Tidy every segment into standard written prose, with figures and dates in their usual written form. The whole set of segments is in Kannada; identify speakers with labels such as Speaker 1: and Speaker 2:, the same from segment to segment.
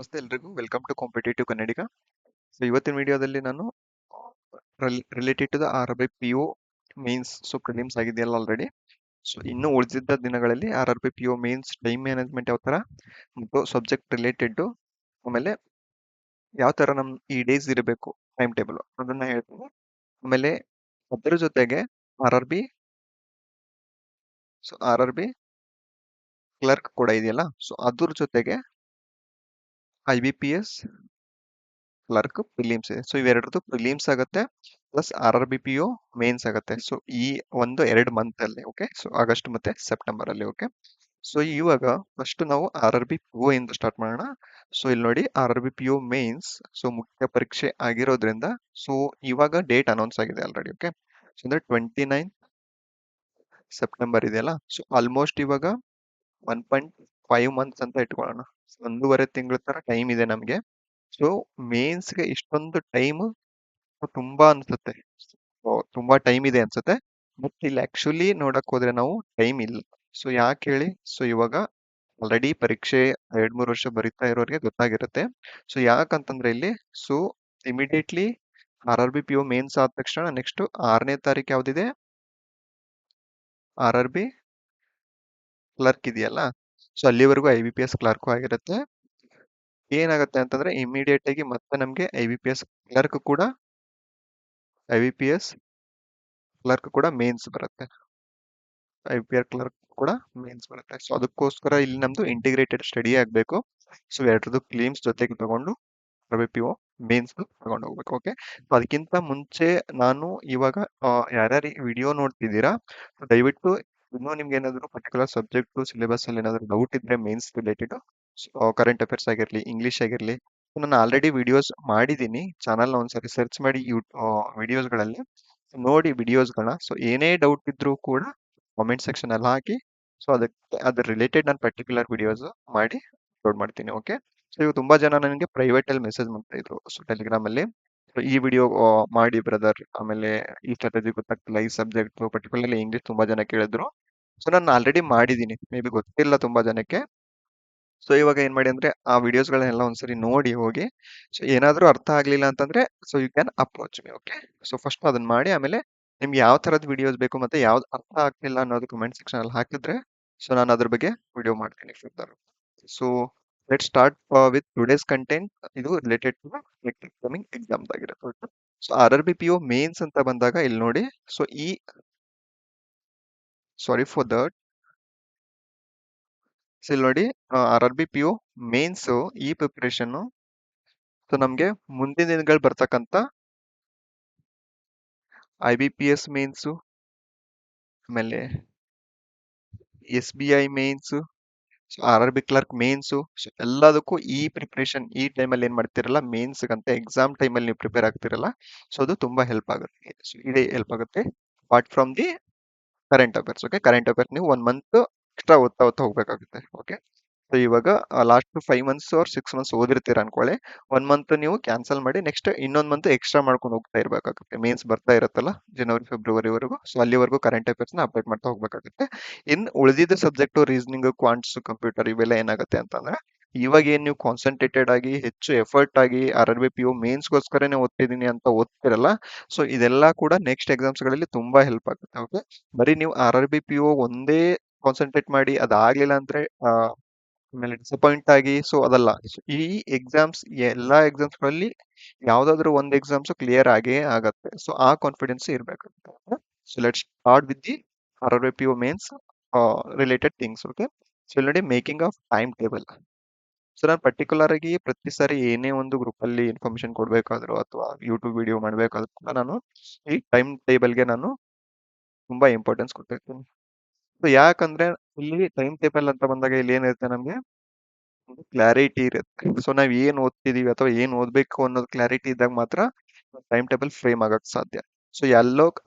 Speaker 1: ನಮಸ್ತೆ ಎಲ್ರಿಗೂ welcome to competitive Kannadiga. So ಇವತ್ತಿನ ವಿಡಿಯೋದಲ್ಲಿ ನಾನು related to the R B P O mains. So prelims ಆಗಿದೆಯಲ್ಲ ಆಲ್ರೆಡಿ. ಸೊ ಇನ್ನು ಉಳಿದಿದ್ದ ದಿನಗಳಲ್ಲಿ R B P O mains time management ಯಾವ ತರ ಮತ್ತು ಸಬ್ಜೆಕ್ಟ್ ರಿಲೇಟೆಡ್, ಆಮೇಲೆ ಯಾವ ತರ ನಮ್ ಈ ಡೇಸ್ ಇರಬೇಕು ಟೈಮ್ ಟೇಬಲ್ ಅದನ್ನ ಹೇಳ್ತೀನಿ. ಆಮೇಲೆ ಅದರ ಜೊತೆಗೆ R R B R clerk ಕೂಡ ಇದೆಯಲ್ಲ, ಸೊ ಅದ್ರ ಜೊತೆಗೆ IBPS ಕ್ಲರ್ಕ್ ಪ್ರಿಲಿಮ್ಸ್ ಇದೆ. ಸೊ ಇವೆರಡರದ್ದು ಪ್ರಿಲಿಮ್ಸ್ ಆಗುತ್ತೆ, ಪ್ಲಸ್ RRBPO ಮೇನ್ಸ್ ಆಗುತ್ತೆ. ಸೊ ಈ ಒಂದು 2 ಮಂತ್ ಅಲ್ಲಿ, ಓಕೆ. ಸೊ ಆಗಸ್ಟ್ ಮತ್ತೆ ಸೆಪ್ಟೆಂಬರ್ ಅಲ್ಲಿ, ಓಕೆ. ಸೊ ಇವಾಗ ಫಸ್ಟ್ ನಾವು RRBPO ಇಂದ ಸ್ಟಾರ್ಟ್ ಮಾಡೋಣ. ಸೊ ಇಲ್ಲಿ ನೋಡಿ, RRBPO ಮೇನ್ಸ್ ಸೊ ಮುಖ್ಯ ಪರೀಕ್ಷೆ ಆಗಿರೋದ್ರಿಂದ ಸೊ ಇವಾಗ ಡೇಟ್ ಅನೌನ್ಸ್ ಆಗಿದೆ ಆಲ್ರೆಡಿ, ಓಕೆ. ಸೊ ಅಂದ್ರೆ 29 ಸೆಪ್ಟೆಂಬರ್ ಇದೆಯಲ್ಲ, ಸೊ ಆಲ್ಮೋಸ್ಟ್ ಇವಾಗ 1.5 ಮಂತ್ಸ್ ಅಂತ ಇಟ್ಕೊಳ್ಳೋಣ. 1.5 ತಿಂಗಳ ತರ ಟೈಮ್ ಇದೆ ನಮ್ಗೆ. ಸೊ ಮೇನ್ಸ್ಗೆ ಇಷ್ಟೊಂದು ಟೈಮ್ ತುಂಬಾ ಅನ್ಸುತ್ತೆ. ತುಂಬಾ ಟೈಮ್ ಇದೆ ಅನ್ಸುತ್ತೆ, ಬಟ್ ಇಲ್ಲಿ ಆಕ್ಚುಲಿ ನೋಡಕ್ ಹೋದ್ರೆ ನಾವು ಟೈಮ್ ಇಲ್ಲ. ಸೊ ಯಾಕೆ ಹೇಳಿ? ಸೊ ಇವಾಗ ಆಲ್ರೆಡಿ ಪರೀಕ್ಷೆ 2-3 ವರ್ಷ ಬರೀತಾ ಇರೋರಿಗೆ ಗೊತ್ತಾಗಿರುತ್ತೆ. ಸೊ ಯಾಕಂತಂದ್ರೆ ಇಲ್ಲಿ ಸೊ ಇಮಿಡಿಯೇಟ್ಲಿ RRBPO ಮೇನ್ಸ್ ಆದ ತಕ್ಷಣ ನೆಕ್ಸ್ಟ್ 6ನೇ ತಾರೀಕು ಯಾವ್ದಿದೆ, RRB ಕ್ಲರ್ಕ್ ಇದೆಯಲ್ಲ, ಸೊ ಅಲ್ಲಿವರೆಗೂ IBPS ಕ್ಲರ್ಕ್ ಆಗಿರುತ್ತೆ. ಏನಾಗುತ್ತೆ ಅಂತಂದ್ರೆ ಇಮಿಡಿಯೇಟ್ ಆಗಿ ಮತ್ತೆ ನಮ್ಗೆ I B P S clerk ಕೂಡ ಮೇನ್ಸ್ ಬರುತ್ತೆ. ಕ್ಲರ್ಕ್ ಕೂಡ ಮೇನ್ಸ್ ಬರುತ್ತೆ. ಸೊ ಅದಕ್ಕೋಸ್ಕರ ಇಲ್ಲಿ ನಮ್ದು ಇಂಟಿಗ್ರೇಟೆಡ್ ಸ್ಟಡಿ ಆಗ್ಬೇಕು. ಸೊ ಎರಡರದ್ದು ಕ್ಲೀಮ್ಸ್ ಜೊತೆಗೆ ತಗೊಂಡು RBPO ಮೇನ್ಸ್ ತಗೊಂಡು ಹೋಗ್ಬೇಕು, ಓಕೆ. ಸೊ ಅದಕ್ಕಿಂತ ಮುಂಚೆ ನಾನು ಇವಾಗ ಯಾರ್ಯಾರು ವಿಡಿಯೋ ನೋಡ್ತಿದ್ದೀರಾ, ದಯವಿಟ್ಟು ಇನ್ನೂ ನಿಮ್ಗೆ ಏನಾದ್ರು ಪರ್ಟಿಕ್ಯುಲರ್ ಸಬ್ಜೆಕ್ಟ್ ಸಿಲೆಬಸ್ ಅಲ್ಲಿ ಏನಾದ್ರು ಡೌಟ್ ಇದ್ರೆ ಮೇನ್ಸ್ ರಿಲೇಟೆಡ್, ಕರೆಂಟ್ ಅಫೇರ್ಸ್ ಆಗಿರ್ಲಿ, ಇಂಗ್ಲಿಷ್ ಆಗಿರ್ಲಿ, ನಾನು ಆಲ್ರೆಡಿ ವಿಡಿಯೋಸ್ ಮಾಡಿದ್ದೀನಿ. ಚಾನಲ್ ಒಂದ್ಸರಿ ಸರ್ಚ್ ಮಾಡಿ ವಿಡಿಯೋಸ್ಗಳಲ್ಲಿ ನೋಡಿ ವಿಡಿಯೋಸ್ಗಳನ್ನ. ಸೊ ಏನೇ ಡೌಟ್ ಇದ್ರೂ ಕೂಡ ಕಾಮೆಂಟ್ ಸೆಕ್ಷನ್ ಅಲ್ಲಿ ಹಾಕಿ. ಸೊ ಅದಕ್ಕೆ ಅದ್ರ ರಿಲೇಟೆಡ್ ನಾನು ಪರ್ಟಿಕ್ಯುಲರ್ ವಿಡಿಯೋಸ್ ಮಾಡಿ ಅಪ್ಲೋಡ್ ಮಾಡ್ತೀನಿ, ಓಕೆ. ಸೊ ಇವು ತುಂಬಾ ಜನ ನನಗೆ ಪ್ರೈವೇಟ್ ಅಲ್ಲಿ ಮೆಸೇಜ್ ಮಾಡ್ತಾ ಇದ್ರು, ಸೊ ಟೆಲಿಗ್ರಾಮ್ ಅಲ್ಲಿ. ಸೊ ಈ ವಿಡಿಯೋ ಮಾಡಿ ಬ್ರದರ್, ಆಮೇಲೆ ಈ ಸ್ಟ್ರಾಟಜಿ ಗೊತ್ತಾಗ್ತಿಲ್ಲ, ಈ ಸಬ್ಜೆಕ್ಟ್ ಪರ್ಟಿಕ್ಯುಲರ್ಲಿ ಇಂಗ್ಲಿಷ್ ತುಂಬಾ ಜನ ಕೇಳಿದ್ರು. ಸೊ ನಾನು ಆಲ್ರೆಡಿ ಮಾಡಿದ್ದೀನಿ, ಮೇ ಬಿ ಗೊತ್ತಿಲ್ಲ ತುಂಬಾ ಜನಕ್ಕೆ. ಸೊ ಇವಾಗ ಏನ್ ಮಾಡಿ ಅಂದ್ರೆ ಆ ವಿಡಿಯೋಸ್ಗಳನ್ನೆಲ್ಲ ಒಂದ್ಸರಿ ನೋಡಿ ಹೋಗಿ. ಸೊ ಏನಾದ್ರೂ ಅರ್ಥ ಆಗ್ಲಿಲ್ಲ ಅಂತಂದ್ರೆ so you can approach me, okay. So first ಅದನ್ನ ಮಾಡಿ, ಆಮೇಲೆ ನಿಮ್ಗೆ ಯಾವ ತರದ ವಿಡಿಯೋಸ್ ಬೇಕು ಮತ್ತೆ ಯಾವ್ದು ಅರ್ಥ ಆಗ್ತಿಲ್ಲ ಅನ್ನೋದು ಕಮೆಂಟ್ ಸೆಕ್ಷನ್ ಅಲ್ಲಿ ಹಾಕಿದ್ರೆ ಸೊ ನಾನು ಅದ್ರ ಬಗ್ಗೆ ವಿಡಿಯೋ ಮಾಡ್ತೀನಿ further. So let start with today's content. ಇದು ರಿಲೇಟೆಡ್ ಟು ಕಮಿಂಗ್ ಎಕ್ಸಾಮ್ಸ್ ಆಗಿರುತ್ತೆ. ಸೊ RRBPO ಮೇನ್ಸ್ ಅಂತ ಬಂದಾಗ ಇಲ್ಲಿ ನೋಡಿ, so sorry for that. So ಇಲ್ಲಿ ನೋಡಿ, RRBPO ಮೇನ್ಸ್ ಈ ಪ್ರಿಪರೇಷನ್ ಸೊ ನಮ್ಗೆ ಮುಂದಿನ ದಿನಗಳು ಬರ್ತಕ್ಕಂತ IBPS ಮೇನ್ಸು, ಆಮೇಲೆ SBI Mains, RRB clerk Mains, ಎಲ್ಲದಕ್ಕೂ ಈ ಪ್ರಿಪರೇಷನ್ ಈ ಟೈಮಲ್ಲಿ ಏನ್ ಮಾಡ್ತಿರಲ್ಲ, ಮೇನ್ಸ್ ಅಂತ ಎಕ್ಸಾಮ್ ಟೈಮಲ್ಲಿ ನೀವು ಪ್ರಿಪೇರ್ ಆಗ್ತಿರಲ್ಲ, ಸೊ ಅದು ತುಂಬಾ ಹೆಲ್ಪ್ ಆಗುತ್ತೆ. ಸೊ ಇದೇ ಹೆಲ್ಪ್ ಆಗುತ್ತೆ apart from the current affairs, okay. Current affairs ನೀವು 1 ಮಂತ್ ಎಕ್ಸ್ಟ್ರಾ ಓದ್ತಾ ಓದ್ತಾ ಹೋಗ್ಬೇಕಾಗುತ್ತೆ, ಓಕೆ. ಸೊ ಇವಾಗ ಲಾಸ್ಟ್ 5 ಮಂತ್ಸ್ ಆರ್ 6 ಮಂತ್ಸ್ ಓದಿರ್ತೀರ ಅನ್ಕೊಳ್ಳಿ, 1 ಮಂತ್ ನೀವು ಕ್ಯಾನ್ಸಲ್ ಮಾಡಿ ನೆಕ್ಸ್ಟ್ ಇನ್ನೊಂದ್ ಮಂತ್ ಎಕ್ಸ್ಟ್ರಾ ಮಾಡ್ಕೊಂಡು ಹೋಗ್ತಾ ಇರ್ಬೇಕಾಗುತ್ತೆ. ಮೇನ್ಸ್ ಬರ್ತಾ ಇರುತ್ತಲ್ಲ ಜನವರಿ ಫೆಬ್ರವರಿವರೆಗೂ, ಸೊ ಅಲ್ಲಿವರೆಗೂ ಕರೆಂಟ್ ಅಫೇರ್ಸ್ ನ ಅಪ್ಡೇಟ್ ಮಾಡ್ತಾ ಹೋಗ್ಬೇಕಾಗುತ್ತೆ. ಇನ್ ಉಳಿದಿದ್ದ ಸಬ್ಜೆಕ್ಟ್ ರೀಸನಿಂಗ್, ಕ್ವಾಂಟ್ಸ್, ಕಂಪ್ಯೂಟರ್ ಇವೆಲ್ಲ ಏನಾಗುತ್ತೆ ಅಂತಂದ್ರೆ ಇವಾಗ ಏನ್ ನೀವು ಕಾನ್ಸಂಟ್ರೇಟೆಡ್ ಆಗಿ ಹೆಚ್ಚು ಎಫರ್ಟ್ ಆಗಿ RRBPO ಮೇನ್ಸ್ಗೋಸ್ಕರನೇ ಓದ್ತಿದೀನಿ ಅಂತ ಓದ್ತಿರಲ್ಲ, ಸೊ ಇದೆಲ್ಲ ಕೂಡ ನೆಕ್ಸ್ಟ್ ಎಕ್ಸಾಮ್ಸ್ ಗಳಲ್ಲಿ ತುಂಬಾ ಹೆಲ್ಪ್ ಆಗುತ್ತೆ, ಓಕೆ. ಬರೀ ನೀವು RRBPO ಒಂದೇ ಕಾನ್ಸಂಟ್ರೇಟ್ ಮಾಡಿ ಅದಾಗ್ಲಿಲ್ಲ ಅಂದ್ರೆ ಆಮೇಲೆ ಡಿಸಪಾಯಿಂಟ್ ಆಗಿ ಸೊ ಅದಲ್ಲ. So, ಈ ಎಕ್ಸಾಮ್ಸ್ ಎಲ್ಲಾ ಎಕ್ಸಾಮ್ಸ್ ಗಳಲ್ಲಿ ಯಾವ್ದಾದ್ರು ಒಂದ್ ಎಕ್ಸಾಮ್ಸ್ ಕ್ಲಿಯರ್ ಆಗೇ ಆಗತ್ತೆ. ಸೊ ಆ ಕಾನ್ಫಿಡೆನ್ಸ್ ಇರ್ಬೇಕಾಗುತ್ತೆ. So let start with the RRBPO mains related things, okay. So ಇಲ್ಲಿ ನೋಡಿ, making of time table. So ನಾನು ಪರ್ಟಿಕ್ಯುಲರ್ ಆಗಿ ಪ್ರತಿ ಸಾರಿ ಏನೇ ಒಂದು ಗ್ರೂಪ್ ಅಲ್ಲಿ ಇನ್ಫಾರ್ಮೇಶನ್ ಕೊಡ್ಬೇಕಾದ್ರು ಅಥವಾ ಯೂಟ್ಯೂಬ್ ವಿಡಿಯೋ ಮಾಡ್ಬೇಕಾದ್ರೂ ಕೂಡ ನಾನು ಈ ಟೈಮ್ ಟೇಬಲ್ಗೆ ನಾನು ತುಂಬಾ ಇಂಪಾರ್ಟೆನ್ಸ್ ಕೊಟ್ಟಿರ್ತೀನಿ. ಸೊ ಯಾಕಂದ್ರೆ ಇಲ್ಲಿ ಟೈಮ್ ಟೇಬಲ್ ಅಂತ ಬಂದಾಗ ಇಲ್ಲಿ ಏನಿರುತ್ತೆ ನಮ್ಗೆ ಕ್ಲಾರಿಟಿ ಇರುತ್ತೆ. ಸೊ ನಾವ್ ಏನ್ ಓದ್ತಿದೀವಿ ಅಥವಾ ಏನ್ ಓದ್ಬೇಕು ಅನ್ನೋದು ಕ್ಲಾರಿಟಿ ಇದ್ದಾಗ ಮಾತ್ರ ಟೈಮ್ ಟೇಬಲ್ ಫ್ರೇಮ್ ಆಗಕ್ ಸಾಧ್ಯ. ಸೊ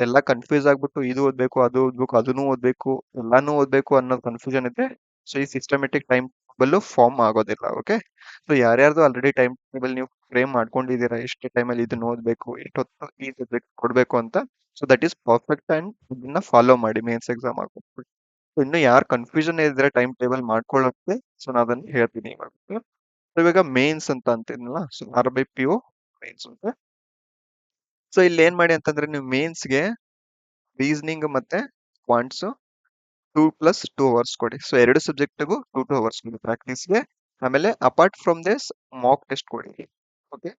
Speaker 1: ಎಲ್ಲ ಕನ್ಫ್ಯೂಸ್ ಆಗ್ಬಿಟ್ಟು ಇದು ಓದ್ಬೇಕು, ಅದು ಓದ್ಬೇಕು, ಅದನ್ನು ಓದ್ಬೇಕು, ಎಲ್ಲಾನು ಓದ್ಬೇಕು ಅನ್ನೋ ಕನ್ಫ್ಯೂಷನ್ ಇದ್ರೆ ಸೊ ಈ ಸಿಸ್ಟಮೆಟಿಕ್ ಟೈಮ್ ಟೇಬಲ್ ಫಾರ್ಮ್ ಆಗೋದಿಲ್ಲ, ಓಕೆ. ಸೊ ಯಾರ್ಯಾರ್ದು ಆಲ್ರೆಡಿ ಟೈಮ್ ಟೇಬಲ್ ನೀವು ಫ್ರೇಮ್ ಮಾಡ್ಕೊಂಡಿದ್ದೀರಾ, ಎಷ್ಟು ಟೈಮಲ್ಲಿ ಇದನ್ನ ಓದ್ಬೇಕು, ಎಷ್ಟೊತ್ತು ಈ ಸಬ್ಜೆಕ್ಟ್ ಕೊಡ್ಬೇಕು ಅಂತ, so that is perfect and ಇದನ್ನ ಫಾಲೋ ಮಾಡಿ ಮೇನ್ಸ್ ಎಕ್ಸಾಮ್ ಆಗ್ಬೇಕು. ಇನ್ನು ಯಾರು ಕನ್ಫ್ಯೂಷನ್ ಇದ್ರೆ ಟೈಮ್ ಟೇಬಲ್ ಮಾಡ್ಕೊಳ್ಳೋಕೆ ಸೊ ನಾನು ಅದನ್ನ ಹೇಳ್ತೀನಿ ಇವಾಗ. ಇವಾಗ ಮೇನ್ಸ್ ಅಂತ ಅಂತಿದ್ನಲ್ಲ, so R B P U mains ಅಂತ. ಸೊ ಇಲ್ಲಿ ಏನ್ ಮಾಡಿ ಅಂತಂದ್ರೆ ನೀವು ಮೇನ್ಸ್ಗೆ ರೀಸನಿಂಗ್ ಮತ್ತೆ ಕ್ವಾಂಟ್ಸ್ 2 + 2 ಅವರ್ಸ್ ಕೊಡಿ. ಸೊ ಎರಡು ಸಬ್ಜೆಕ್ಟ್ಗೂ 2 2 ಅವರ್ಸ್ ಕೊಡಿ ಪ್ರಾಕ್ಟೀಸ್ಗೆ. ಆಮೇಲೆ apart from this mock test ಕೊಡಿ. ಓಕೆ.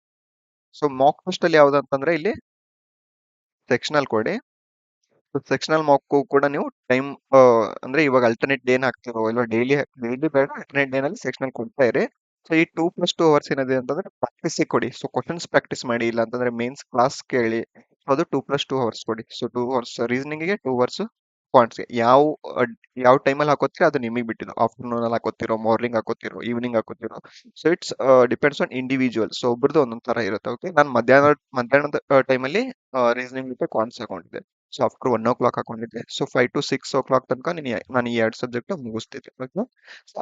Speaker 1: ಸೊ ಮಾಕ್ ಟೆಸ್ಟ್ ಅಲ್ಲಿ ಯಾವ್ದಂತಂದ್ರೆ ಇಲ್ಲಿ ಸೆಕ್ಷನಲ್ ಕೊಡಿ. ಸೆಕ್ಷನಲ್ ಮಾಕ್ ಕೂಡ ನೀವು ಟೈಮ್ ಅಂದ್ರೆ ಇವಾಗ ಅಲ್ಟರ್ನೇಟ್ ಡೇನ್ ಹಾಕ್ತಿರೋ ಇಲ್ಲ ಡೈಲಿ ಡೈಲಿ ಬೇಡ, ಅಲ್ಟರ್ನೇಟ್ ಡೇ ನಲ್ಲಿ ಸೆಕ್ಷನಲ್ ಕೊಡ್ತಾ ಇರಿ. ಸೊ ಈ 2 + 2 ಅವರ್ಸ್ ಏನಿದೆ ಅಂತಂದ್ರೆ ಪ್ರಾಕ್ಟೀಸ್ ಕೊಡಿ. ಸೊ ಕ್ವಶನ್ಸ್ ಪ್ರಾಕ್ಟೀಸ್ ಮಾಡಿ, ಇಲ್ಲ ಅಂತಂದ್ರೆ ಮೇನ್ಸ್ ಕ್ಲಾಸ್ ಕೇಳಿ. ಅದು 2 + 2 ಅವರ್ಸ್ ಕೊಡಿ. ಸೊ 2 ಅವರ್ಸ್ ರೀಸನಿಂಗ್ ಗೆ, 2 ಅವರ್ಸ್ ಕ್ವಾಂಟ್ಸ್ಗೆ. ಯಾವ ಟೈಮಲ್ಲಿ ಹಾಕೋತೀರ ಅದು ನಿಮಗೆ ಬಿಟ್ಟಿದ್ದು. ಆಫ್ಟರ್ನೂನ್ ಅಲ್ಲಿ ಹಾಕೋತಿರೋ, ಮಾರ್ನಿಂಗ್ ಹಾಕೋತಿರೋ, ಈವ್ನಿಂಗ್ ಹಾಕೋತಿರೋ. So it's depends on individual. So ಒಬ್ರದ್ದು ಒಂದೊಂದ್ ತರ ಇರುತ್ತೆ. ಓಕೆ. ನಾನು ಮಧ್ಯಾಹ್ನದ ಟೈಮಲ್ಲಿ ರೀಸನಿಂಗ್ ಮತ್ತೆ ಕ್ವಾಂಟ್ಸ್ ಹಾಕೊಂಡಿದ್ದೆ. ಸೊ ಆಫ್ಟರ್ 1 o'clock ಹಾಕೊಂಡಿದ್ದೆ. ಸೊ 5 to 6 o'clock ತನಕ ನಾನು ಈ 2 ಸಬ್ಜೆಕ್ಟ್ ಮುಗಿಸ್ತಿದ್ದೆ. ಓಕೆ.